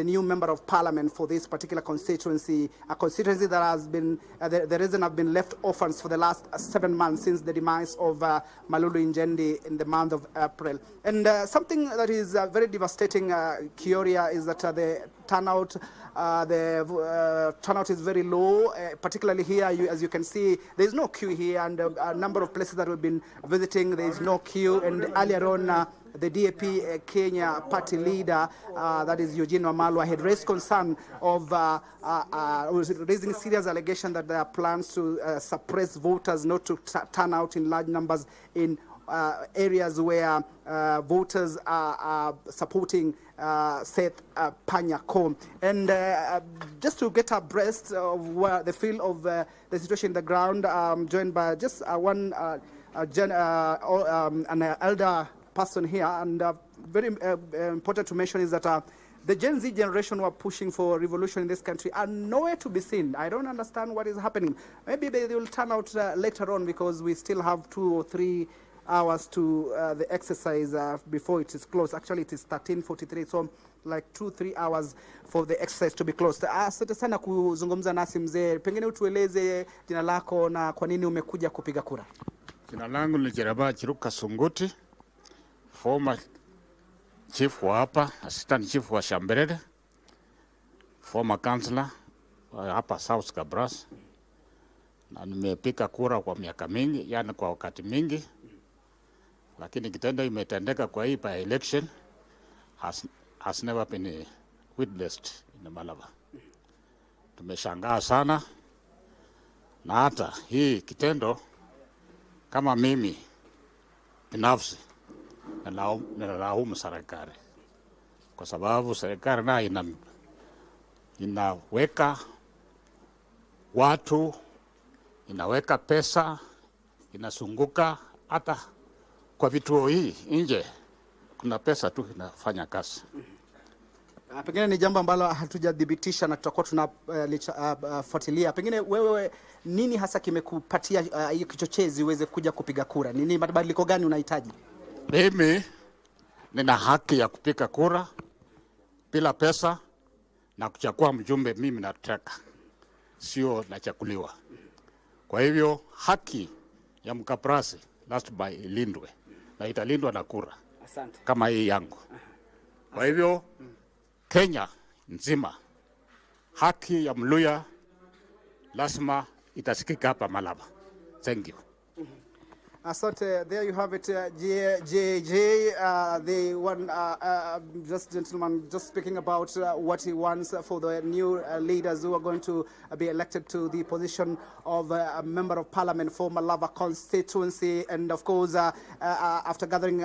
new member of parliament for this particular constituency, a constituency that has been the reason have been left orphans for the last 7 months since the demise of Malulu Injendi in the month of April. And something that is very devastating, Kioria, is that the turnout. The turnout is very low, particularly here. As you can see, there is no queue here, and a number of places that we've been visiting, there is no queue. And earlier on, the DAP Kenya party leader, that is Eugene Wamalwa, had raised concern of raising serious allegation that there are plans to suppress voters not to turn out in large numbers in areas where voters are supporting Seth Panyako. And just to get abreast of where the feel of the situation in the ground, I'm joined by just an elder person here, and very important to mention is that the Gen Z generation who are pushing for revolution in this country are nowhere to be seen. I don't understand what is happening. Maybe they will turn out later on, because we still have 2 or 3 hours to the exercise before it is closed. Actually, it is 13:43, so like 2-3 hours for the exercise to be closed. Asante sana kuzungumza nasi mzee. Pengine utueleze jina lako na kwa nini umekuja kupiga kura. Jina langu ni Jeraba Chiruka Sunguti, former chief wa hapa, assistant chief wa Shamberede, former councillor hapa South Kabras, na nimepiga kura kwa miaka mingi, yani kwa wakati mingi, lakini kitendo imetendeka kwa hii by election has never been witnessed in Malava. Tumeshangaa sana, na hata hii kitendo kama mimi binafsi nalaumu serikali, kwa sababu serikali nayo inaweka watu, inaweka pesa, inasunguka hata kwa vituo hii nje kuna pesa tu inafanya kazi. Pengine ni jambo ambalo hatujadhibitisha na tutakuwa tunafuatilia. Pengine wewe nini hasa kimekupatia hiyo kichochezi uweze kuja kupiga kura? Nini mabadiliko gani unahitaji? Mimi nina haki ya kupiga kura bila pesa na kuchagua mjumbe mimi nataka, sio nachakuliwa. Kwa hivyo haki ya mkaprasi lazima ilindwe, na italindwa na kura. Asante. Kama hii yangu. Kwa hivyo Kenya nzima haki ya Mluya lazima itasikika hapa Malava. Thank you. Asante. There you have it, JJ, the one just gentleman just speaking about what he wants for the new leaders who are going to be elected to the position of a member of parliament for Malava constituency. And of course, after gathering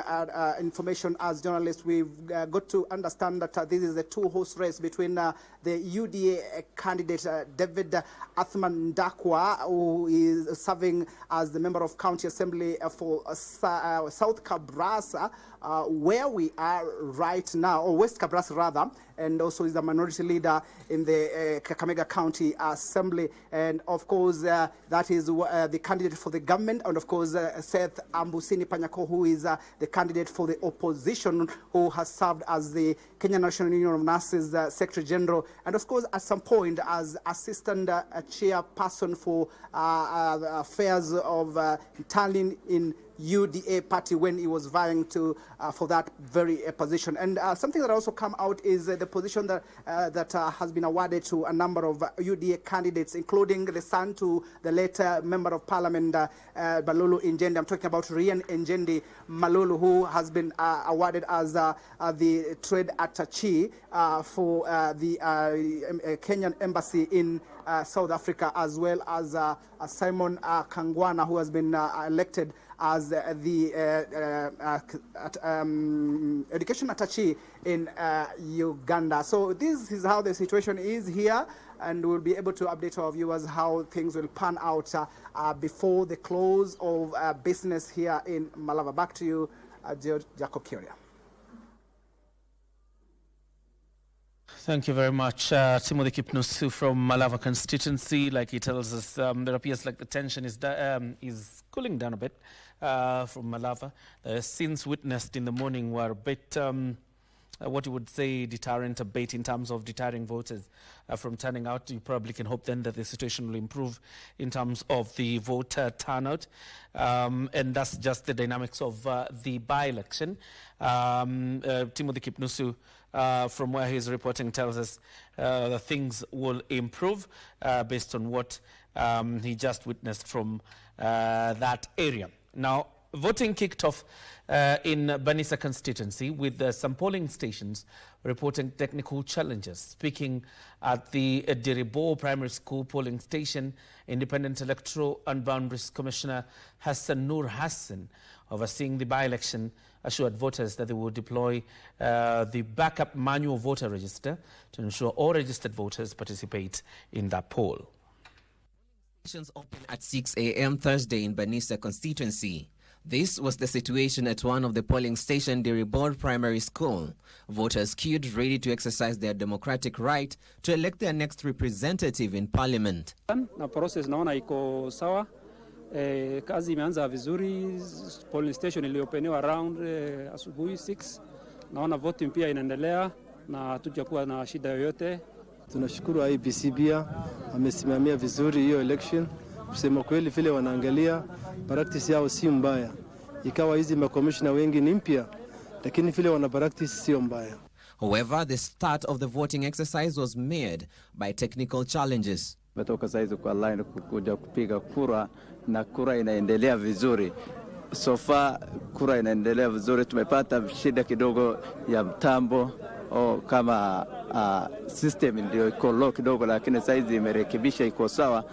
information as journalists, we've got to understand that this is a two-horse race between the UDA candidate David Athman Ndakwa, who is serving as the member of County Assembly for South Kabrasa, where we are right now, or West Kabrasa rather, and also is the minority leader in the Kakamega County Assembly. And of course, that is the candidate for the government, and of course, Seth Ambusini Panyako, who is the candidate for the opposition, who has served as the Kenya National Union of Nurses Secretary General, and of course, at some point, as assistant chairperson for affairs of Italian in UDA party when he was vying to for that very position. And something that also come out is the position that has been awarded to a number of UDA candidates, including the son to the late member of parliament Malulu Njendi. I'm talking about Rian Njendi Malulu, who has been awarded as the trade attaché for the Kenyan embassy in South Africa, as well as Simon Kangwana, who has been elected as the education attaché in Uganda. So this is how the situation is here, and we'll be able to update our viewers how things will pan out before the close of business here in Malava. Back to you, Jacob Kioria. Thank you very much, Timothy Kipnusu from Malava constituency. Like he tells us, there appears like the tension is cooling down a bit from Malava. The scenes witnessed in the morning were a bit, what you would say, deterrent, a bait in terms of deterring voters from turning out. You probably can hope then that the situation will improve in terms of the voter turnout. And that's just the dynamics of the by-election. Timothy Kipnusu from where he's reporting tells us that things will improve based on what he just witnessed from that area. Now, voting kicked off in Banisa constituency with some polling stations reporting technical challenges. Speaking at the Diribo Primary School polling station, Independent Electoral and Boundaries Commissioner Hassan Nur Hassan, overseeing the by-election, assured voters that they will deploy the backup manual voter register to ensure all registered voters participate in that poll. Stations open at 6 a.m. Thursday in Banisa constituency. This was the situation at one of the polling station Diribor Primary School. Voters queued ready to exercise their democratic right to elect their next representative in parliament. Na process naona iko sawa. Kazi imeanza vizuri. Polling station iliyopeniwa around asubuhi 6. Naona voting pia inaendelea na hatujakuwa na shida yoyote. Tunashukuru IEBC pia amesimamia vizuri hiyo election. Kusema kweli vile wanaangalia practice yao si mbaya. Ikawa hizi makomishna wengi ni mpya, lakini vile wana practice sio mbaya. However, the start of the voting exercise was made by technical challenges. Metoka saizi kwa line kuja kupiga kura na kura inaendelea vizuri. So far kura inaendelea vizuri. Tumepata shida kidogo ya mtambo kama system ndio iko low kidogo, lakini saizi imerekebisha iko sawa.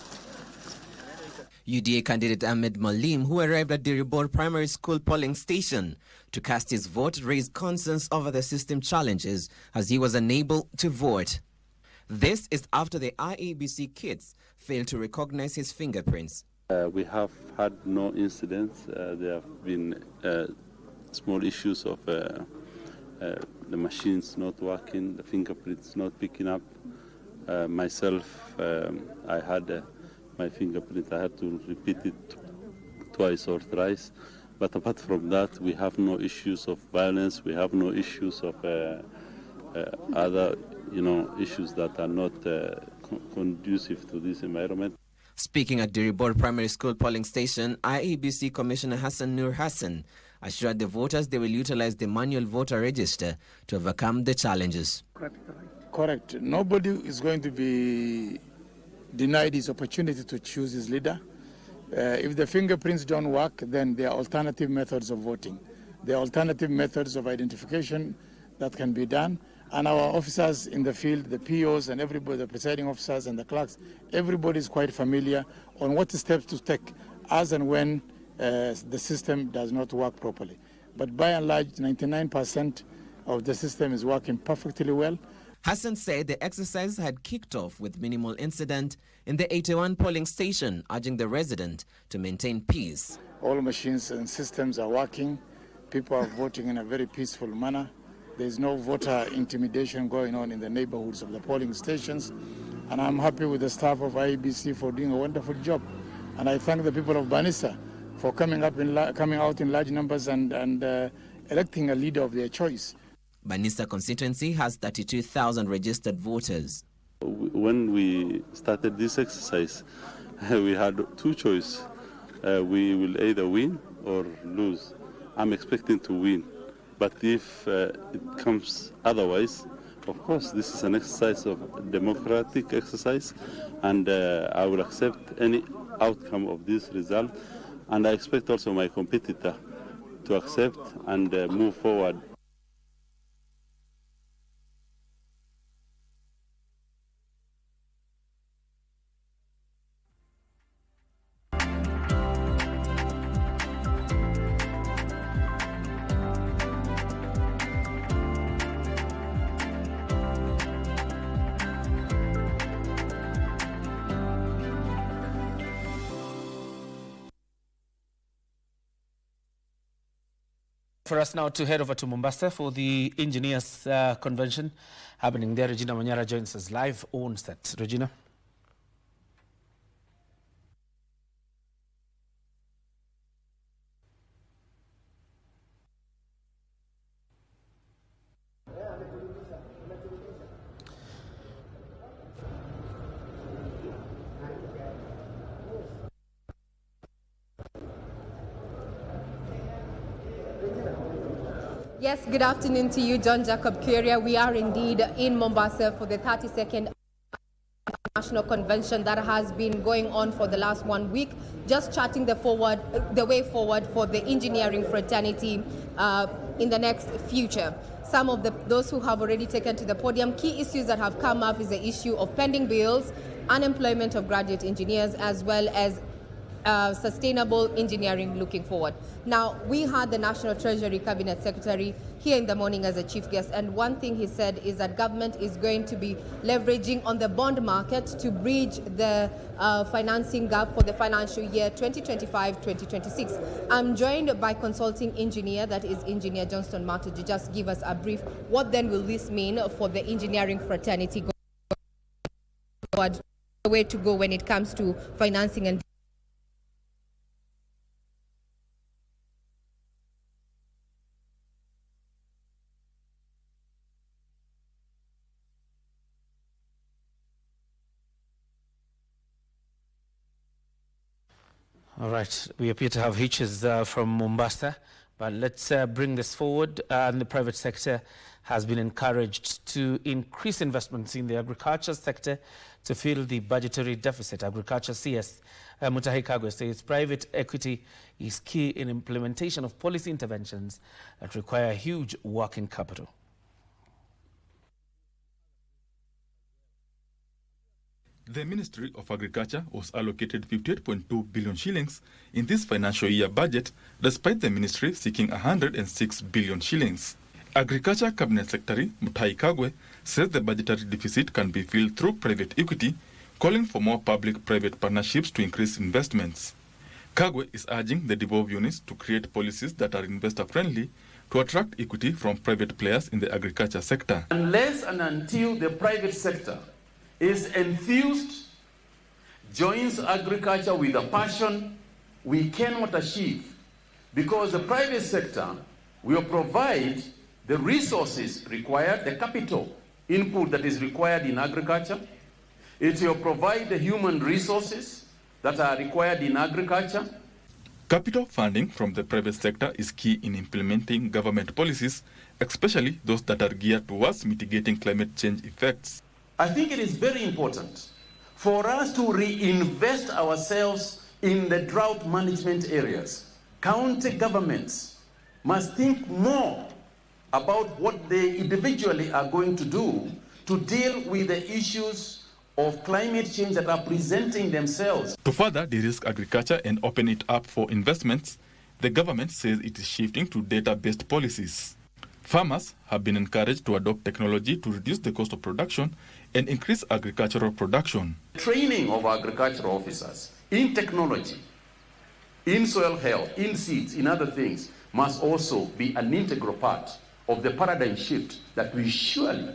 UDA candidate Ahmed Malim, who arrived at Diribor Primary School polling station to cast his vote, raised concerns over the system challenges as he was unable to vote. This is after the IEBC kits failed to recognize his fingerprints. We have had no incidents. There have been small issues of the machines not working, the fingerprints not picking up. Myself, I had my fingerprint, I had to repeat it twice or thrice. But apart from that, we have no issues of violence. We have no issues of other, issues that are not conducive to this environment. Speaking at Diribor Primary School polling station, IEBC Commissioner Hassan Nur Hassan assured the voters they will utilize the manual voter register to overcome the challenges. Correct. Nobody is going to be denied his opportunity to choose his leader. If the fingerprints don't work, then there are alternative methods of voting. There are alternative methods of identification that can be done. And our officers in the field, the POs and everybody, the presiding officers and the clerks, everybody is quite familiar on what steps to take as and when the system does not work properly. But by and large, 99% of the system is working perfectly well. Hassan said the exercise had kicked off with minimal incident in the 81 polling station, urging the resident to maintain peace. All machines and systems are working. People are voting in a very peaceful manner. There's no voter intimidation going on in the neighborhoods of the polling stations. And I'm happy with the staff of IEBC for doing a wonderful job. And I thank the people of Banisa for coming out in large numbers and electing a leader of their choice. Banisa constituency has 32,000 registered voters. When we started this exercise, we had two choices. We will either win or lose. I'm expecting to win. But if it comes otherwise, of course, this is an exercise of democratic exercise, and I will accept any outcome of this result. And I expect also my competitor to accept and move forward. For us now to head over to Mombasa for the engineers convention happening there. Regina Manyara joins us live on set. Regina. Yes, good afternoon to you, John Jacob Kioria. We are indeed in Mombasa for the 32nd National Convention that has been going on for the last 1 week, just charting the way forward for the engineering fraternity in the next future. Some of those who have already taken to the podium, key issues that have come up is the issue of pending bills, unemployment of graduate engineers, as well as sustainable engineering looking forward. Now, we had the National Treasury Cabinet Secretary here in the morning as a chief guest, and one thing he said is that government is going to be leveraging on the bond market to bridge the financing gap for the financial year 2025-2026. I'm joined by consulting engineer, that is Engineer Johnston Mato, to just give us a brief. What then will this mean for the engineering fraternity going forward, the way to go when it comes to financing and All right, we appear to have hitches from Mombasa, but let's bring this forward. The private sector has been encouraged to increase investments in the agriculture sector to fill the budgetary deficit. Agriculture CS Mutahi Kagwe says private equity is key in implementation of policy interventions that require huge working capital. The Ministry of Agriculture was allocated 58.2 billion shillings in this financial year budget, despite the ministry seeking 106 billion shillings. Agriculture Cabinet Secretary Mutahi Kagwe says the budgetary deficit can be filled through private equity, calling for more public-private partnerships to increase investments. Kagwe is urging the devolved units to create policies that are investor-friendly to attract equity from private players in the agriculture sector. Unless and until the private sector is enthused, joins agriculture with a passion, we cannot achieve, because the private sector will provide the resources required, the capital input that is required in agriculture. It will provide the human resources that are required in agriculture. Capital funding from the private sector is key in implementing government policies, especially those that are geared towards mitigating climate change effects. I think it is very important for us to reinvest ourselves in the drought management areas. County governments must think more about what they individually are going to do to deal with the issues of climate change that are presenting themselves. To further de-risk agriculture and open it up for investments, the government says it is shifting to data-based policies. Farmers have been encouraged to adopt technology to reduce the cost of production and increase agricultural production. Training of agricultural officers in technology, in soil health, in seeds, in other things, must also be an integral part of the paradigm shift that we surely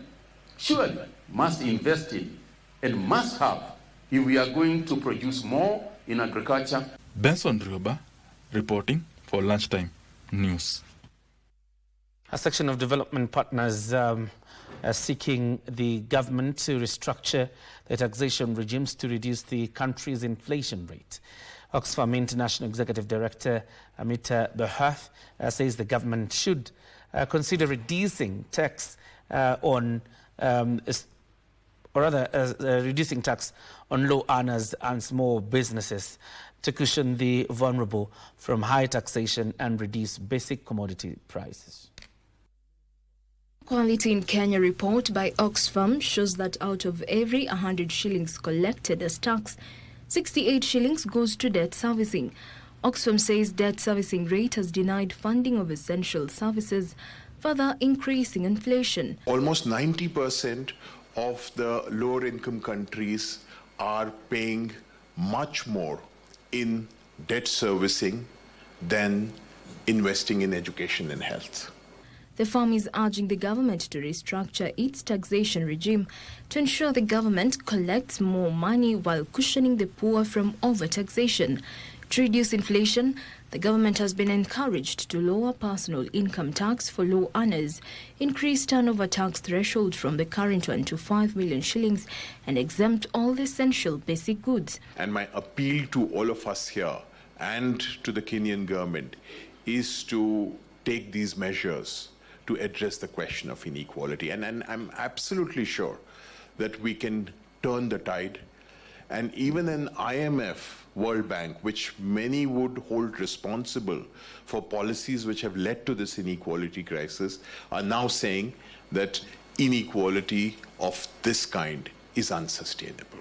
must invest in and must have if we are going to produce more in agriculture. Benson Rioba reporting for Lunchtime News. A section of development partners are seeking the government to restructure the taxation regimes to reduce the country's inflation rate. Oxfam International Executive Director Amita Behath says the government should consider reducing tax reducing tax on low earners and small businesses to cushion the vulnerable from high taxation and reduce basic commodity prices. Quality in Kenya report by Oxfam shows that out of every 100 shillings collected as tax, 68 shillings goes to debt servicing. Oxfam says debt servicing rate has denied funding of essential services, further increasing inflation. Almost 90% of the lower income countries are paying much more in debt servicing than investing in education and health. The firm is urging the government to restructure its taxation regime to ensure the government collects more money while cushioning the poor from overtaxation. To reduce inflation, the government has been encouraged to lower personal income tax for low earners, increase turnover tax threshold from the current one to 5 million shillings, and exempt all essential basic goods. And my appeal to all of us here and to the Kenyan government is to take these measures to address the question of inequality. And I'm absolutely sure that we can turn the tide. And even an IMF, World Bank, which many would hold responsible for policies which have led to this inequality crisis, are now saying that inequality of this kind is unsustainable.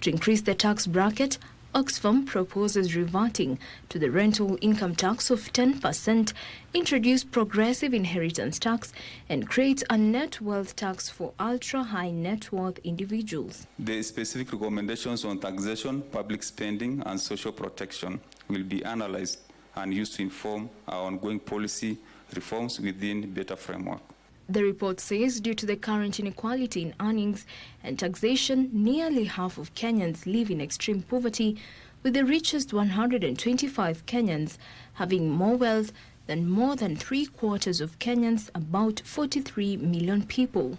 To increase the tax bracket, Oxfam proposes reverting to the rental income tax of 10%, introduce progressive inheritance tax, and create a net wealth tax for ultra-high net worth individuals. The specific recommendations on taxation, public spending, and social protection will be analyzed and used to inform our ongoing policy reforms within better framework. The report says due to the current inequality in earnings and taxation, nearly half of Kenyans live in extreme poverty, with the richest 125 Kenyans having more wealth than more than 3/4 of Kenyans, about 43 million people.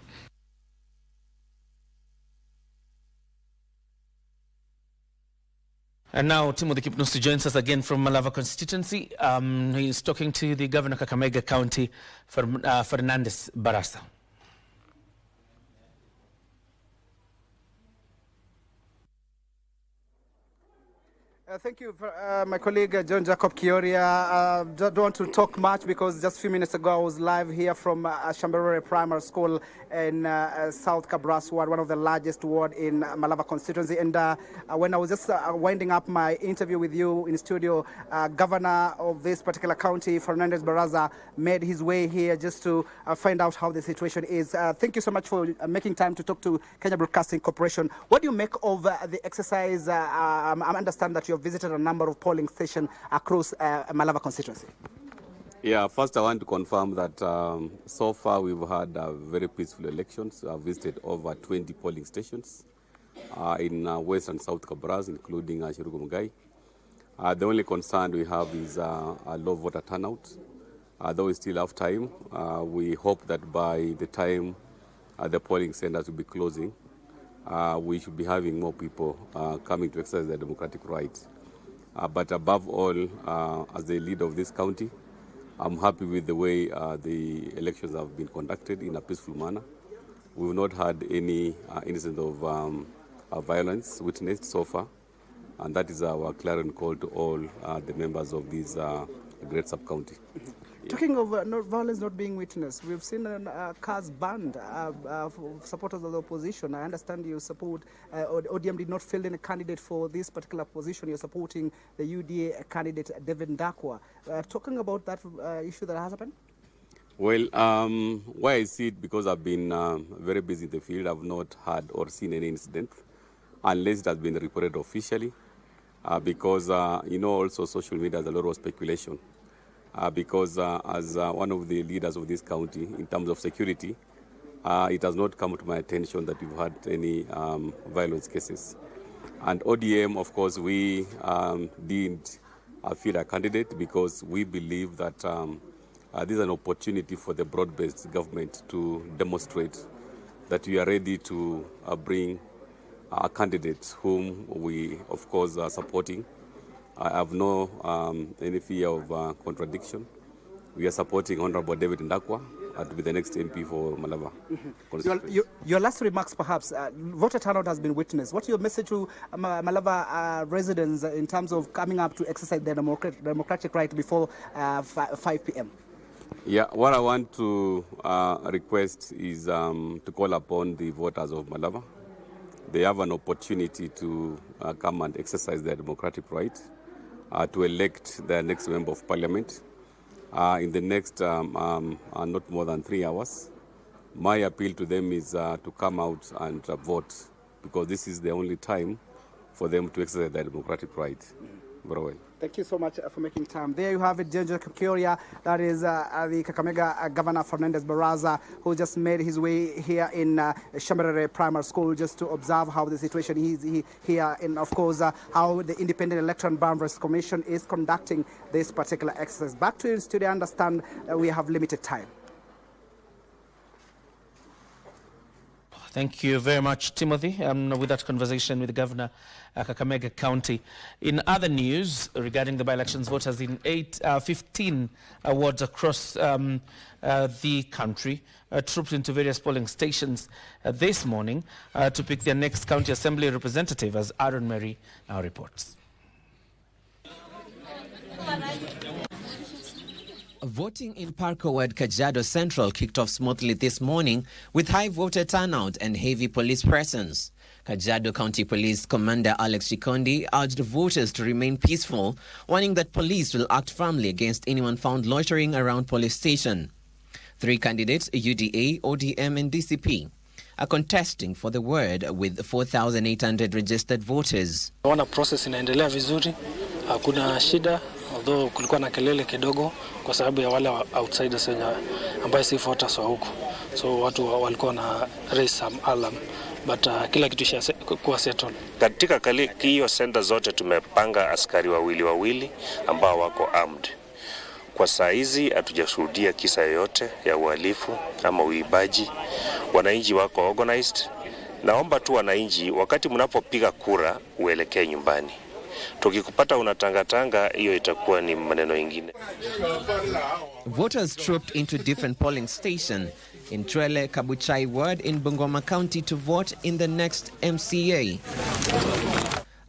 And now Timothy Kipnusi joins us again from Malava constituency. He's talking to the Governor Kakamega County, Fernandez Barasa. Thank you, my colleague John Jacob Kioria. Don't want to talk much because just a few minutes ago I was live here from Shamberere Primary School in South Kabras Ward, one of the largest ward in Malava constituency. And when I was just winding up my interview with you in studio, Governor of this particular county, Fernandez Barasa, made his way here just to find out how the situation is. Thank you so much for making time to talk to Kenya Broadcasting Corporation. What do you make of the exercise? I understand that you visited a number of polling stations across Malava constituency. Yeah, first I want to confirm that so far we've had very peaceful elections. I've visited over 20 polling stations in West and South Kabras, including Shirugumugai. The only concern we have is a low voter turnout. Though we still have time, we hope that by the time the polling centers will be closing, we should be having more people coming to exercise their democratic rights. But above all, as the leader of this county, I'm happy with the way the elections have been conducted in a peaceful manner. We've not had any incident of violence witnessed so far, and that is our clarion call to all the members of this great sub-county. Talking of violence not being witnessed, we've seen cars banned for supporters of the opposition. I understand you support, ODM did not field in a candidate for this particular position. You're supporting the UDA candidate, David Ndakwa. Talking about that issue that has happened? Well, why I see it, because I've been very busy in the field, I've not had or seen any incident, unless it has been reported officially, because, you know, also social media has a lot of speculation. Because as one of the leaders of this county, in terms of security, it has not come to my attention that we've had any violence cases. And ODM, of course, we didn't field a candidate because we believe that this is an opportunity for the broad-based government to demonstrate that we are ready to bring a candidate whom we, of course, are supporting. I have no any fear of contradiction. We are supporting Honorable David Ndakwa to be the next MP for Malava. Your last remarks, perhaps. Voter turnout has been witnessed. What's your message to Malava residents in terms of coming up to exercise their democratic right before 5 p.m.? Yeah, what I want to request is to call upon the voters of Malava. They have an opportunity to come and exercise their democratic right to elect their next member of parliament in the next not more than 3 hours. My appeal to them is to come out and vote, because this is the only time for them to exercise their democratic right. Very well. Thank you so much for making time. There you have it, Kioria. That is the Kakamega Governor Fernandez Barasa, who just made his way here in Shamberere Primary School just to observe how the situation is here, and of course how the Independent Electoral Boundaries Commission is conducting this particular exercise. Back to you in studio. I understand we have limited time. Thank you very much, Timothy. With that conversation with the Governor Kakamega County. In other news regarding the by-elections, voters in 15 wards across the country trooped into various polling stations this morning to pick their next county assembly representative, as Aaron Mary now reports. Voting in Parko Ward, Kajiado Central kicked off smoothly this morning with high voter turnout and heavy police presence. Kajiado County Police Commander Alex Chikondi urged voters to remain peaceful, warning that police will act firmly against anyone found loitering around police station. 3 candidates, UDA, ODM and DCP, are contesting for the ward with 4,800 registered voters. Naona process inaendelea vizuri, hakuna shida, although kulikuwa na kelele kidogo kwa sababu ya wale outsiders ambaye si voters wa huko. So watu walikuwa na raise some alarm, but kila kitu kuwa settled. Katika hiyo center zote tumepanga askari wawili ambao wako armed. Kwa saa hizi hatujashuhudia kisa yoyote ya uhalifu ama uibaji. Wananchi wako organized. Naomba tu wananchi, wakati mnapopiga kura uelekee nyumbani. Tukikupata unatangatanga, hiyo itakuwa ni maneno mengine. Voters trooped into different polling stations in Trele Kabuchai ward in Bungoma County to vote in the next MCA.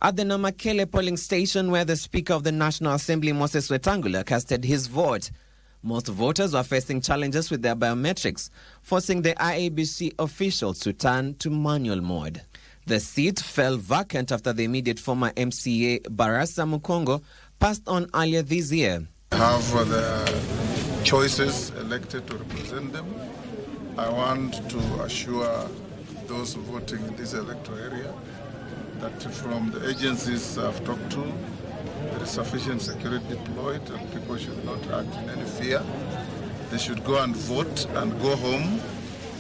At the Namakele polling station, where the Speaker of the National Assembly, Moses Wetangula, casted his vote, most voters were facing challenges with their biometrics, forcing the IEBC officials to turn to manual mode. The seat fell vacant after the immediate former MCA Barasa Mukongo passed on earlier this year. Have the choices elected to represent them. I want to assure those voting in this electoral area that from the agencies I've talked to, there is sufficient security deployed and people should not act in any fear. They should go and vote and go home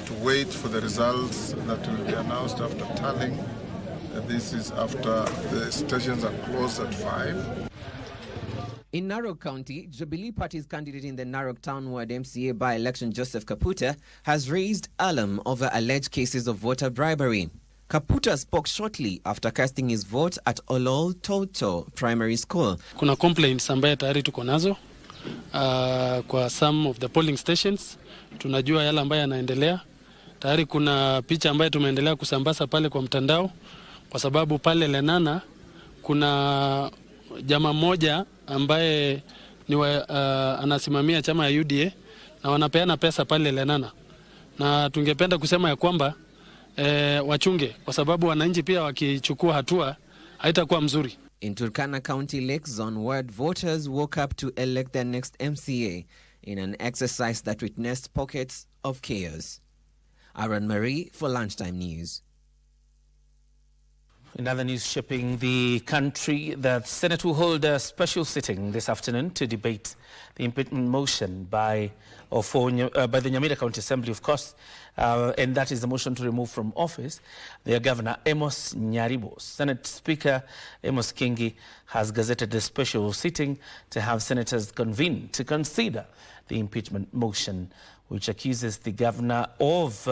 to wait for the results that will be announced after tallying. This is after the stations are closed at 5. In Narok County, Jubilee Party's candidate in the Narok Town Ward MCA by-election, Joseph Kaputa, has raised alarm over alleged cases of voter bribery. Kaputa spoke shortly after casting his vote at Olol Toto Primary School. Kuna complaints ambaye tayari tuko nazo kwa some of the polling stations. Tunajua yale ambayo yanaendelea. Tayari kuna picha ambayo tumeendelea kusambaza pale kwa mtandao kwa sababu pale Lenana kuna jamaa mmoja ambaye ni anasimamia chama ya UDA na wanapeana pesa pale Lenana. Na tungependa kusema ya kwamba wachunge kwa sababu wananchi pia wakichukua hatua haitakuwa mzuri. In Turkana County Lake Zone ward, voters woke up to elect their next MCA in an exercise that witnessed pockets of chaos. Aaron Marie for Lunchtime News. In other news shaping the country, the Senate will hold a special sitting this afternoon to debate the impeachment motion by the Nyamira County Assembly, of course, and that is the motion to remove from office their Governor Amos Nyaribo. Senate Speaker Amos Kingi has gazetted a special sitting to have senators convene to consider the impeachment motion, which accuses the governor of,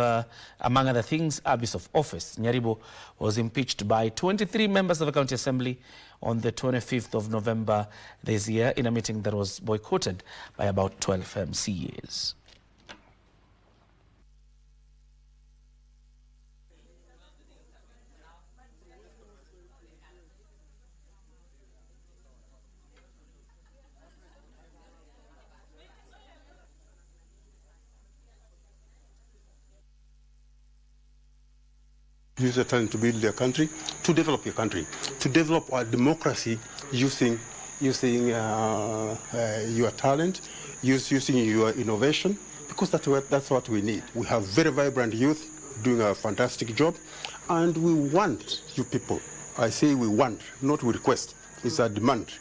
among other things, abuse of office. Nyaribo was impeached by 23 members of the County Assembly on the 25th of November this year in a meeting that was boycotted by about 12 MCAs. Use the talent to build their country, to develop your country, to develop our democracy using your talent, using your innovation, because that's what we need. We have very vibrant youth doing a fantastic job, and we want you people, I say we want, not we request, it's a demand,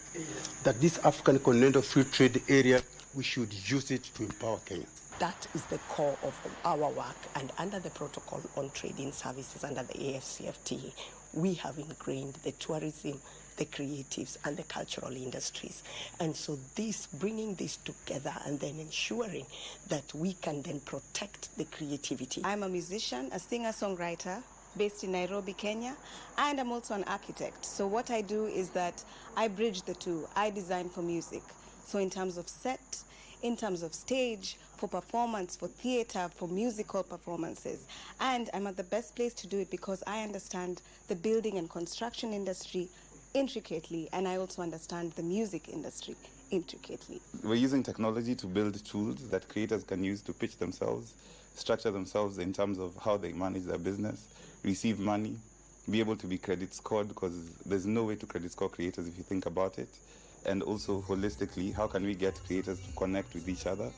that this African Continental Free Trade Area, we should use it to empower Kenya. That is the core of our work, and under the Protocol on Trading Services, under the AFCFTA, we have ingrained the tourism the creatives and the cultural industries. And so bringing this together and then ensuring that we can then protect the creativity. I'm a musician, a singer-songwriter based in Nairobi, Kenya, and I'm also an architect. So what I do is that I bridge the two. I design for music. So in terms of set, in terms of stage, for performance, for theater, for musical performances. And I'm at the best place to do it because I understand the building and construction industry intricately, and I also understand the music industry intricately. We're using technology to build tools that creators can use to pitch themselves, structure themselves in terms of how they manage their business, receive money, be able to be credit scored, because there's no way to credit score creators if you think about it. And also holistically, how can we get creators to connect with each other?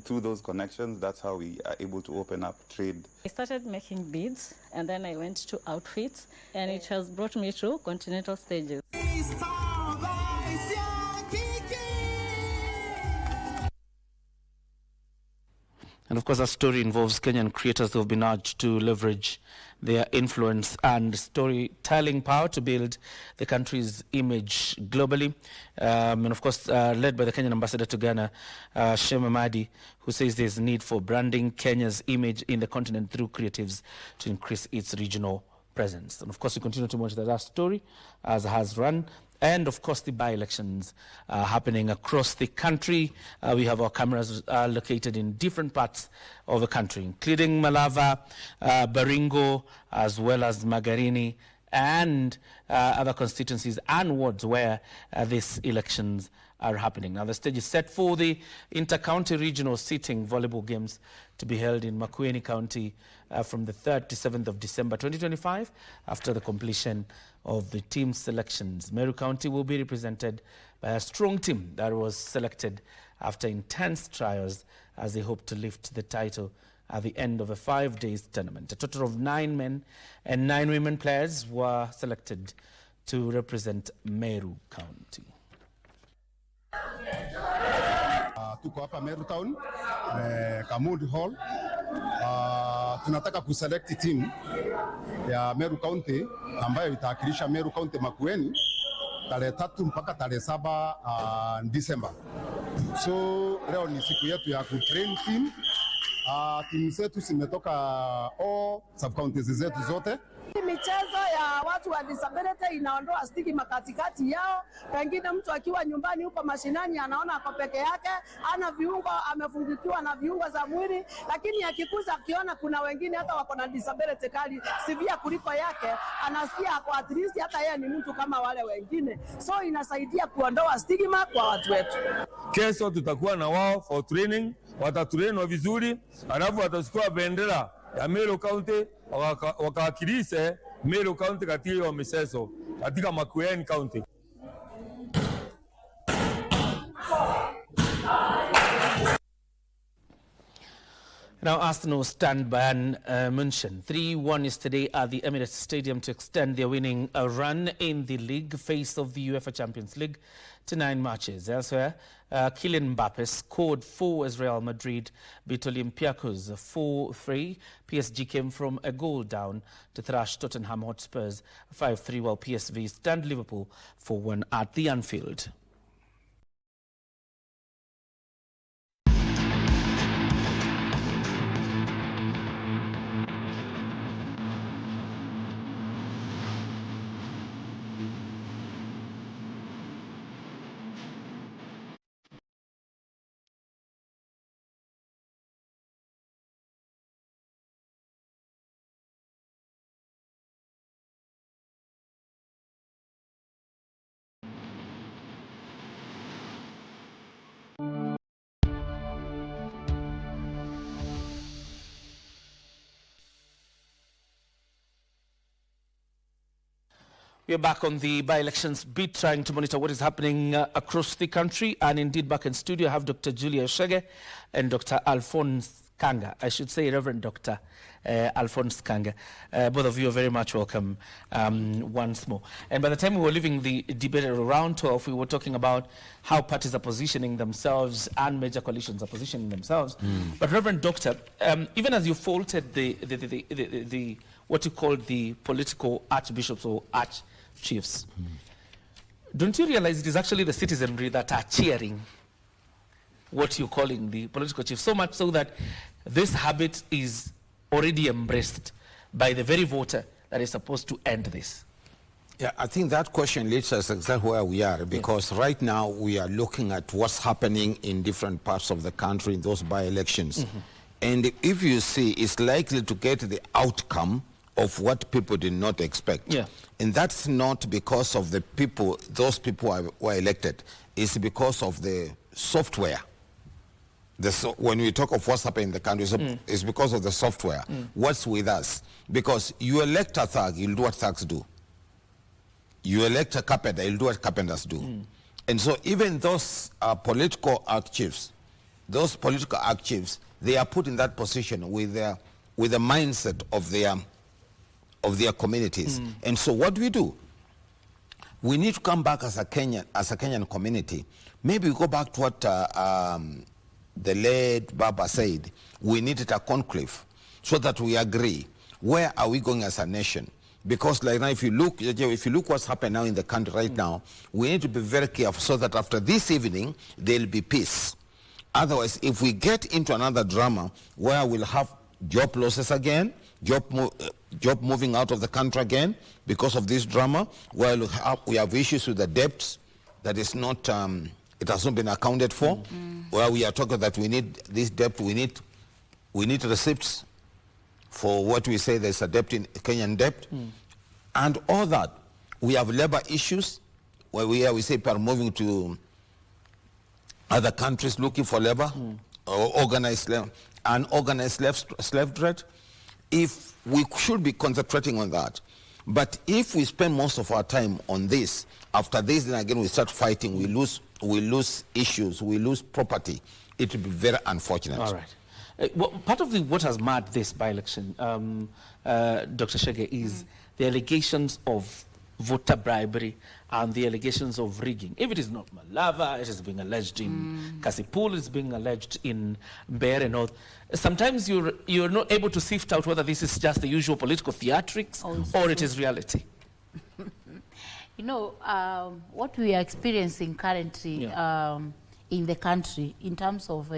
Through those connections, that's how we are able to open up trade. I started making beads, and then I went to outfits, and it has brought me to continental stages. And of course, our story involves Kenyan creators who have been urged to leverage their influence and storytelling power to build the country's image globally. And of course, led by the Kenyan ambassador to Ghana, Shema Madi, who says there's a need for branding Kenya's image in the continent through creatives to increase its regional presence. And of course, we continue to monitor that story as it has run. And of course, the by-elections happening across the country. We have our cameras located in different parts of the country, including Malava, Baringo, as well as Magarini, and other constituencies and wards where these elections are happening. Now, the stage is set for the inter-county regional sitting volleyball games to be held in Makueni County from the 3rd to 7th of December 2025 after the completion of the team selections. Meru County will be represented by a strong team that was selected after intense trials as they hope to lift the title at the end of a 5-day tournament. A total of 9 men and 9 women players were selected to represent Meru County. Tuko hapa Meru Town, Kamudi Hall. Tunataka kuselect team ya Meru County ambayo itawakilisha Meru County Makueni tarehe 3 mpaka tarehe 7 Disemba. So leo ni siku yetu ya kutrain team. Timu zetu zimetoka all sub counties zetu zote. Michezo ya watu wa disability inaondoa stigma katikati yao. Pengine mtu akiwa nyumbani huko mashinani anaona ako peke yake, ana viungo, amefungikiwa na viungo za mwili, lakini akikuza akiona kuna wengine hata wako na disability kali severe kuliko yake, anasikia ako at least hata yeye ni mtu kama wale wengine. So inasaidia kuondoa stigma kwa watu wetu. Kesho tutakuwa na wao for training, watatrainwa vizuri, alafu watachukua bendera ya Meru County wakawakilishe Meru County katika hiyo michezo katika Makueni County. Now, Arsenal stand Bayern München 3-1 yesterday at the Emirates Stadium to extend their winning run in the league face of the UEFA Champions League to 9 matches. Elsewhere, Kylian Mbappe scored for as Real Madrid beat Olympiacos 4-3. PSG came from a goal down to thrash Tottenham Hotspurs 5-3, while PSV stand Liverpool 4-1 at the Anfield. We are back on the by-elections beat, trying to monitor what is happening across the country. And indeed, back in studio, I have Dr. Julia Shege and Dr. Alphonse Kanga. I should say Reverend Dr. Alphonse Kanga. Both of you are very much welcome once more. And by the time we were leaving the debate at around 12, we were talking about how parties are positioning themselves and major coalitions are positioning themselves. But Reverend Doctor, even as you faulted the what you call the political archbishops or archchiefs, Don't you realize it is actually the citizenry that are cheering what you're calling the political chief, so much so that this habit is already embraced by the very voter that is supposed to end this? Yeah, I think that question leads us exactly where we are, because right now we are looking at what's happening in different parts of the country in those by-elections. And if you see, it's likely to get the outcome of what people did not expect. Yeah. And that's not because of the people, those people who were elected. It's because of the software. When we talk of what's happening in the country, it's because of the software. What's with us? Because you elect a thug, you'll do what thugs do. You elect a carpenter, you'll do what carpenters do. And so even those political act chiefs, they are put in that position with the mindset of their communities. And so what do? We need to come back as a Kenyan community. Maybe we go back to what the late Baba said. We needed a conclave so that we agree. Where are we going as a nation? Because like now, if you look what's happening now in the country right now, we need to be very careful so that after this evening, there'll be peace. Otherwise, if we get into another drama where we'll have job losses again, job moving out of the country again because of this drama, where we have issues with the debts that is not, it has not been accounted for, where we are talking that we need this debt, we need receipts for what we say there's a debt in Kenyan debt, and all that. We have labor issues where we say people are moving to other countries looking for labor, or organized slave trade. If we should be concentrating on that, but if we spend most of our time on this, after this, then again we start fighting. We lose issues, we lose property. It will be very unfortunate. All right. Well, part of what has marred this by-election, Dr. Shege, is the allegations of voter bribery and the allegations of rigging. If it is not Malava, it is being alleged in Kasipul, it's being alleged in Mbeere North. Sometimes you're not able to sift out whether this is just the usual political theatrics or it is reality. You know, what we are experiencing currently in the country in terms of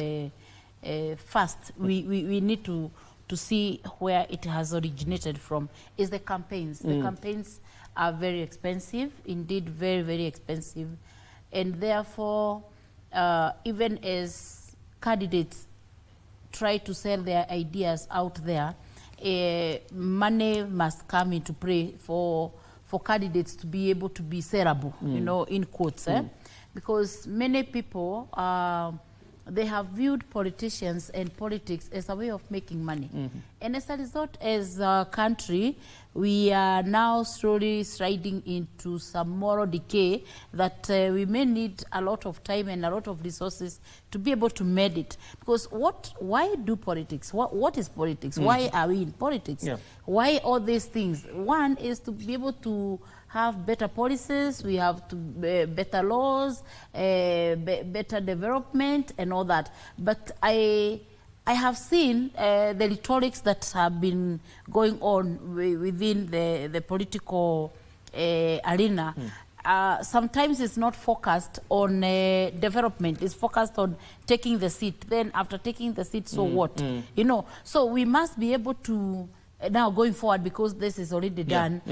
first, we need to see where it has originated from, is the campaigns. The campaigns are very expensive, indeed very, very expensive. And therefore, even as candidates try to sell their ideas out there, money must come into play for candidates to be able to be sellable, you know, in quotes. Because many people, they have viewed politicians and politics as a way of making money. And as a result, as a country, we are now slowly sliding into some moral decay that we may need a lot of time and a lot of resources to be able to mend it. Because why do politics? What is politics? Why are we in politics? Why all these things? One is to be able to have better policies, we have to better laws, better development and all that. But I have seen the rhetorics that have been going on within the political arena. Sometimes it's not focused on development, it's focused on taking the seat. Then after taking the seat, so what? You know, so we must be able to, now going forward, because this is already done,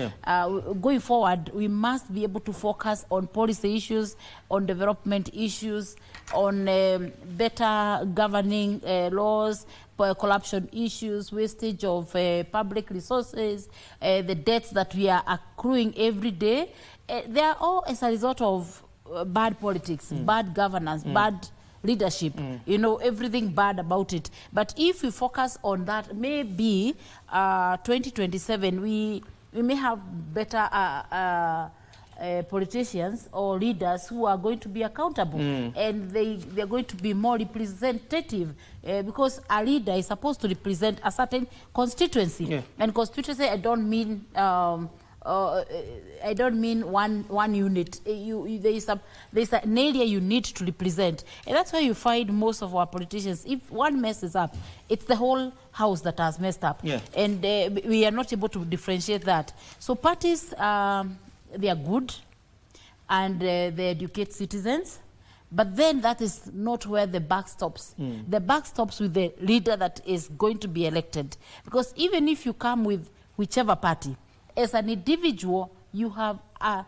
going forward, we must be able to focus on policy issues, on development issues, on better governing laws, corruption issues, wastage of public resources, the debts that we are accruing every day. They are all as a result of bad politics, bad governance, bad leadership, you know, everything bad about it. But if we focus on that, maybe 2027, we may have better politicians or leaders who are going to be accountable, and they're going to be more representative, because a leader is supposed to represent a certain constituency. And constituency, I don't mean one unit. There's an area you need to represent, and that's why you find most of our politicians, if one messes up, it's the whole house that has messed up. And we are not able to differentiate that. So parties, they are good. and they educate citizens. But then that is not where the buck stops. The buck stops with the leader that is going to be elected. Because even if you come with whichever party, as an individual, you have a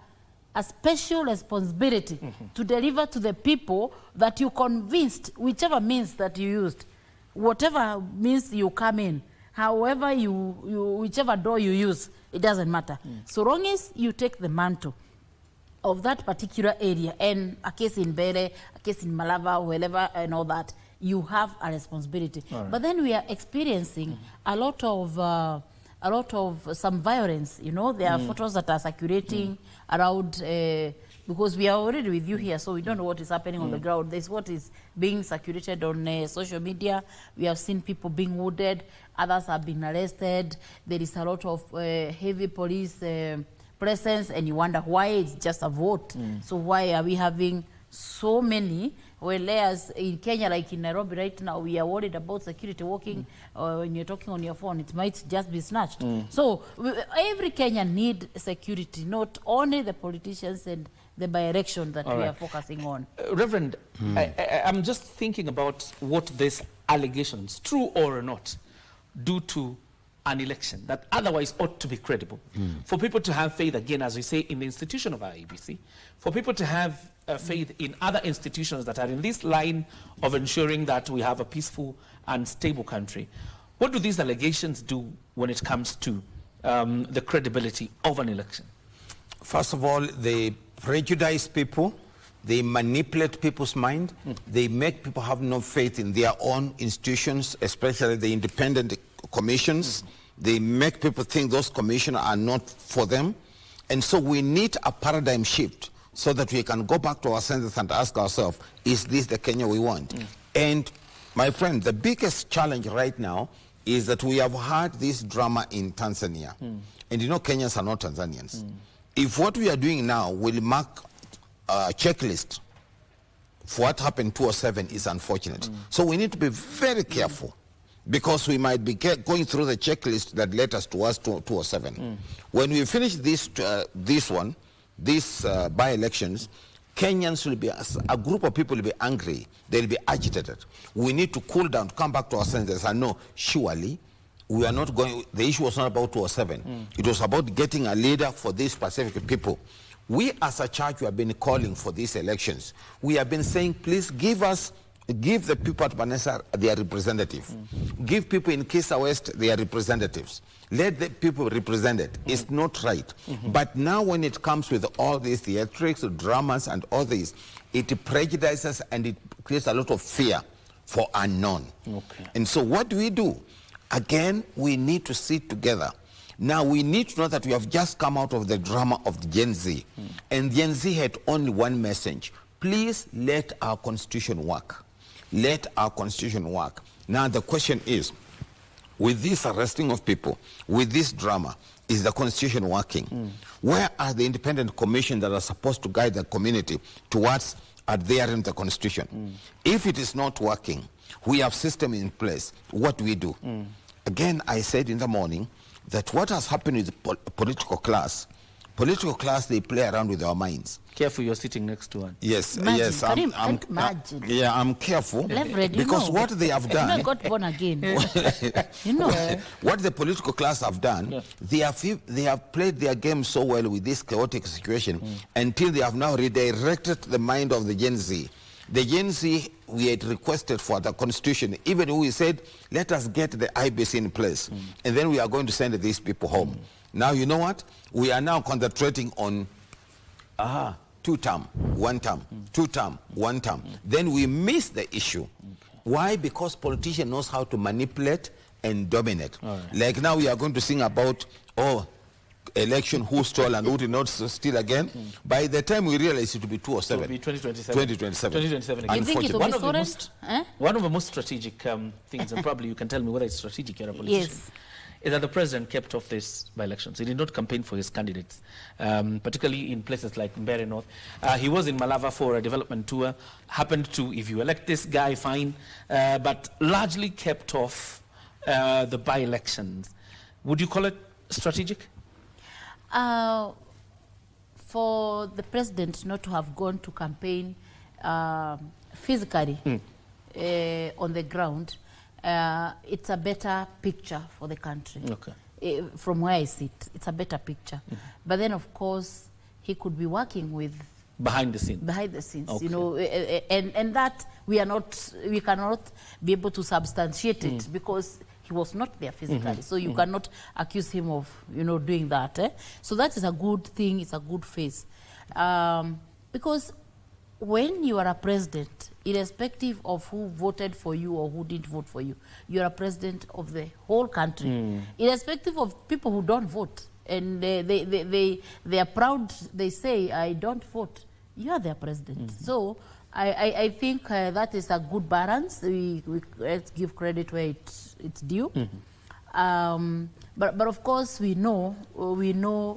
special responsibility to deliver to the people that you convinced, whichever means that you used, whatever means you come in, however whichever door you use, it doesn't matter. So long as you take the mantle of that particular area, and a case in Bere, a case in Malava, wherever, and all that, you have a responsibility. Right. But then we are experiencing a lot of some violence. You know, there are photos that are circulating around, because we are already with you here, so we don't know what is happening on the ground. There's what is being circulated on social media. We have seen people being wounded, others have been arrested. There is a lot of heavy police presence, and you wonder why it's just a vote. So why are we having so many? Whereas in Kenya, like in Nairobi right now, we are worried about security walking. When you're talking on your phone, it might just be snatched. So every Kenyan need security, not only the politicians and the by-election that we are focusing on. Reverend, I'm just thinking about what these allegations, true or not, do to an election that otherwise ought to be credible. For people to have faith, again, as we say, in the institution of our IEBC, for people to have faith in other institutions that are in this line of ensuring that we have a peaceful and stable country. What do these allegations do when it comes to the credibility of an election? First of all, they prejudice people, they manipulate people's mind, they make people have no faith in their own institutions, especially the independent commissions. They make people think those commissions are not for them. And so we need a paradigm shift so that we can go back to our senses and ask ourselves, is this the Kenya we want? And my friend, the biggest challenge right now is that we have had this drama in Tanzania. And you know, Kenyans are not Tanzanians. If what we are doing now will mark a checklist for what happened in 2007 is unfortunate. So we need to be very careful, because we might be going through the checklist that led us to 2007. When we finish these by-elections, Kenyans will be, a group of people will be angry, they'll be agitated. We need to cool down, come back to our senses and know, surely, we are not going, the issue was not about 2007. It was about getting a leader for these specific people. We as a church, we have been calling for these elections. We have been saying, please give the people at Banisa their representative. Give people in Kisa West their representatives. Let the people represent it. It's not right. But now when it comes with all these theatrics, dramas and all this, it prejudices and it creates a lot of fear for unknown. And so what do we do? Again, we need to sit together. Now we need to know that we have just come out of the drama of the Gen Z. And Gen Z had only one message. Please let our constitution work. Let our constitution work. Now the question is, with this arresting of people, with this drama, is the constitution working? Where are the independent commissions that are supposed to guide the community towards adhering to the constitution? If it is not working, we have system in place. What do we do? Again, I said in the morning that what has happened with the political class, they play around with our minds. Careful, you're sitting next to one. Yes, Imagine, yes. imagine. Yeah, I'm careful. Reverend, because what they have done. You got born again. What the political class have done, they have played their game so well with this chaotic situation until they have now redirected the mind of the Gen Z. The Gen Z, we had requested for the constitution, even we said, let us get the IBC in place, and then we are going to send these people home. Now, you know what? We are now concentrating on 2-term, 1-term, 2-term, 1-term. Then we miss the issue. Why? Because politician knows how to manipulate and dominate. Like now we are going to sing about, election, who stole and who did not steal again. By the time we realize it will be 2007. It will be 2027. 2027 again. You think it will be one of the most strategic things, and probably you can tell me whether it's strategic, you're a politician, is that the president kept off these by-elections. He did not campaign for his candidates, particularly in places like Mbeere North. He was in Malava for a development tour, happened to, if you elect this guy, fine, but largely kept off the by-elections. Would you call it strategic? for the president not to have gone to campaign physically on the ground, it's a better picture for the country. Okay. From where I sit, it's a better picture. But then, of course, he could be working with behind the scenes. Behind the scenes, okay. You know, and that we cannot be able to substantiate it because he was not there physically. So you cannot accuse him of, you know, doing that. So that is a good thing. It's a good face, because when you are a president, irrespective of who voted for you or who didn't vote for you, you are a president of the whole country, irrespective of people who don't vote. And they are proud. They say, I don't vote. You are their president. So I think that is a good balance. Let's give credit where it's due. But of course we know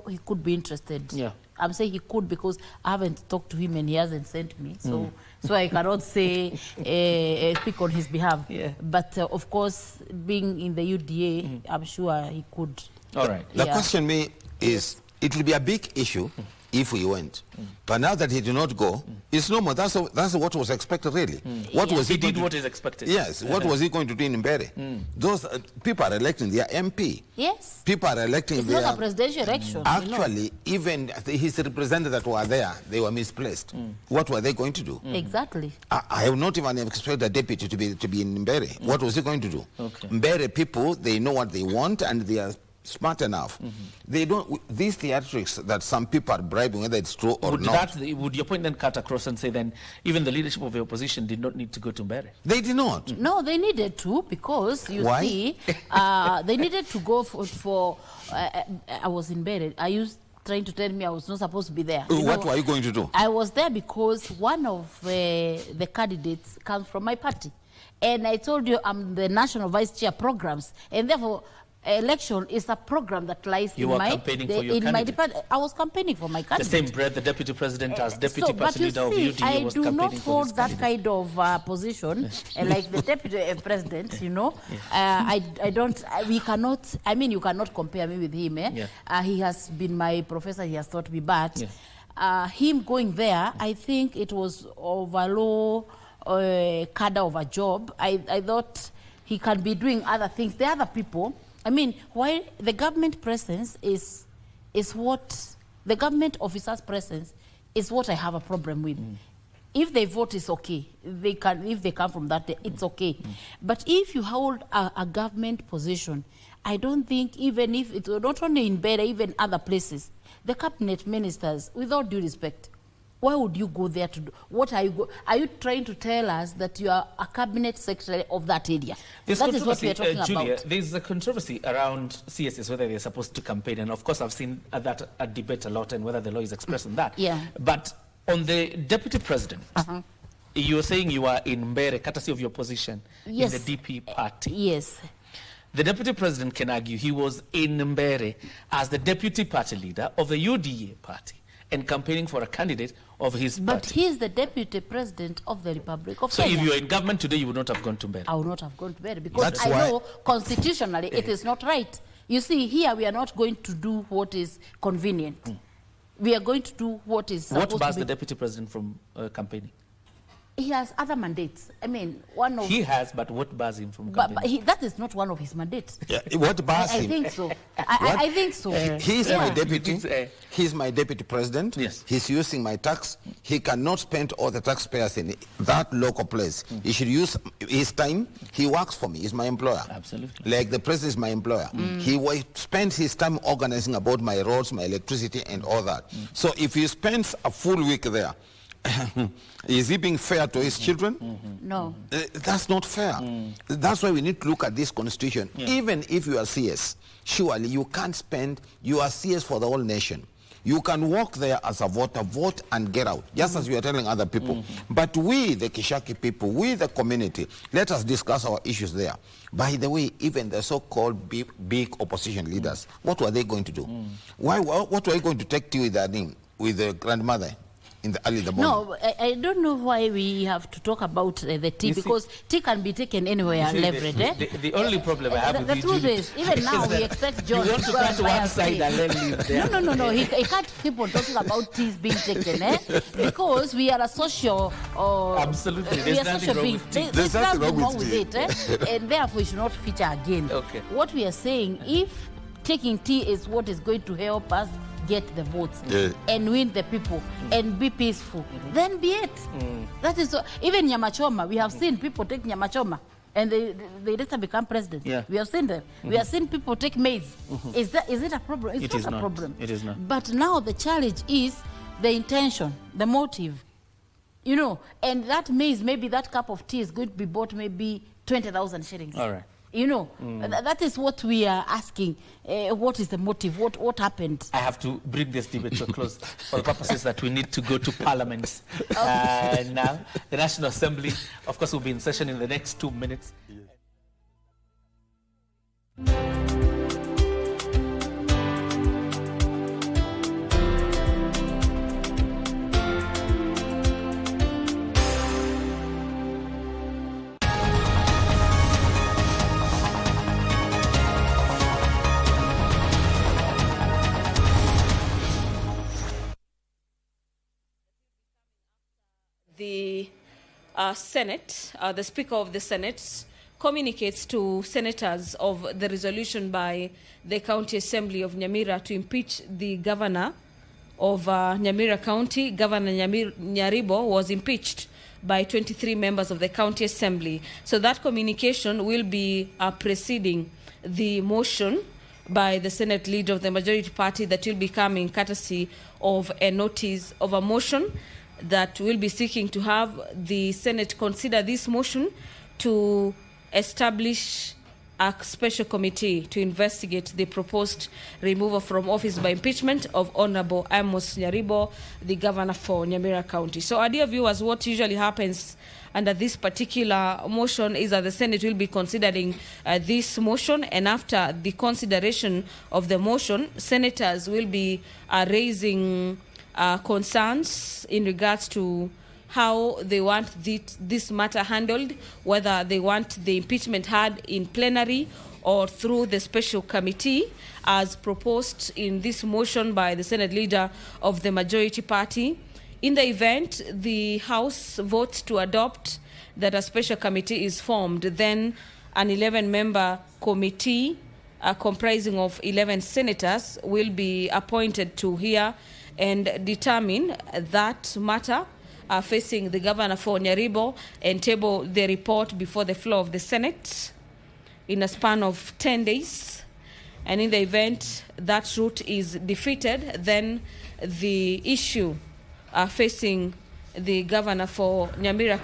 he could be interested. Yeah. I'm saying he could because I haven't talked to him and he hasn't sent me. So I cannot say speak on his behalf. Yeah. But of course, being in the UDA, I'm sure he could. All right. The question is, it will be a big issue if we went. But now that he did not go, it's normal. That's what was expected, really. What was he did what is expected. Yes. What was he going to do in Mbere? Those people are electing their MP. Yes. People are electing it's not a presidential election. Actually, even his representatives that were there, they were misplaced. What were they going to do? Exactly. I have not even expected a deputy to be in Mbere. What was he going to do? Okay. Mbere people, they know what they want and they are smart enough. They don't. These theatrics that some people are bribing, whether it's true or not. Would your point then cut across and say then even the leadership of the opposition did not need to go to Mbere? They did not. No, they needed to because you see, they needed to go for. I was in Mbere. Are you trying to tell me I was not supposed to be there? What were you going to do? I was there because one of the candidates comes from my party, and I told you I'm the national vice chair programs, and therefore. Election is a program that lies in my department. I was campaigning for my candidate. The same breath the deputy president as deputy party leader of UDA was campaigning for his candidate. I do not hold that kind of position like the deputy president, you know. I don't, we cannot, I mean, you cannot compare me with him. He has been my professor, he has taught me, but him going there, I think it was of a low cadre of a job. I thought he can be doing other things. The other people, I mean, why the government presence is what the government officers' presence is what I have a problem with. If they vote, it's okay. If they come from that, it's okay. But if you hold a government position, I don't think even if it's not only in Mbere, even other places, the cabinet ministers, with all due respect, why would you go there to do? What are you are you trying to tell us that you are a cabinet secretary of that area? That is what we are talking Julia, about. There's a controversy around CSS, whether they're supposed to campaign. And of course, I've seen that debate a lot and whether the law is expressing that. Yeah. But on the deputy president, you were saying you are in Mbere, courtesy of your position in the DP party. Yes. The deputy president can argue he was in Mbere as the deputy party leader of the UDA party and campaigning for a candidate of his party. But he is the deputy president of the Republic of So Kenya. if you were in government today, you would not have gone to Mbere? I would not have gone to Mbere because I know constitutionally it is not right. You see, here we are not going to do what is convenient. We are going to do what is supposed to be. What bars the deputy president from campaigning? He has other mandates. I mean, one of... He has, but what bars him from campaigning? But that is not one of his mandates. Yeah, what bars him? I think so. I think so. He's my deputy. He's my deputy president. Yes. He's using my tax. He cannot spend all the taxpayers in that local place. He should use his time. He works for me. He's my employer. Absolutely. Like the president is my employer. He spends his time organizing about my roads, my electricity, and all that. So if he spends a full week there, is he being fair to his children? No. That's not fair. That's why we need to look at this constitution. Even if you are CS, surely you can't spend, you are CS for the whole nation. You can walk there as a voter, vote and get out, just as we are telling other people. But we, the Kishaki people, we, the community, let us discuss our issues there. By the way, even the so-called big opposition leaders, what were they going to do? What were they going to take to with their name, with the grandmother? early in the morning. No, I don't know why we have to talk about the tea, You because tea can be taken anywhere, leverage. The only problem I have the with truth you is, even now we expect John you want to go cut and buy one us side tea. and then leave there. No. He can't keep on talking about teas being taken, because we are a social. Absolutely, We there's are nothing social wrong beings. with tea. There's nothing wrong with it, and therefore it should not feature again. Okay. What we are saying, if taking tea is what is going to help us get the votes and win the people and be peaceful, then be it. That is even nyamachoma. We have seen people take nyamachoma and they later become president. Yeah. We have seen them. We have seen people take maize. Is it a problem? It's not a problem. It is not. But now the challenge is the intention, the motive. You know, and that maize, maybe that cup of tea is going to be bought maybe 20,000 shillings. All right. You know, that is what we are asking. What is the motive? What happened? I have to bring this debate to a close for the purposes that we need to go to Parliament. Now, the National Assembly, of course, will be in session in the next 2 minutes. The Senate, the Speaker of the Senate, communicates to senators of the resolution by the County Assembly of Nyamira to impeach the governor of Nyamira County. Governor Nyaribo was impeached by 23 members of the County Assembly. So that communication will be preceding the motion by the Senate leader of the majority party that will be coming courtesy of a notice of a motion that will be seeking to have the Senate consider this motion to establish a special committee to investigate the proposed removal from office by impeachment of Honorable Amos Nyaribo, the governor for Nyamira County. So, our dear viewers, what usually happens under this particular motion is that the Senate will be considering this motion, and after the consideration of the motion, senators will be raising concerns in regards to how they want this matter handled, whether they want the impeachment had in plenary or through the special committee as proposed in this motion by the Senate leader of the majority party. In the event the House votes to adopt that a special committee is formed, then an 11-member committee comprising of 11 senators will be appointed to hear and determine that matter facing the governor for Nyaribo and table the report before the floor of the Senate in a span of 10 days. And in the event that route is defeated, then the issue facing the governor for Nyamira County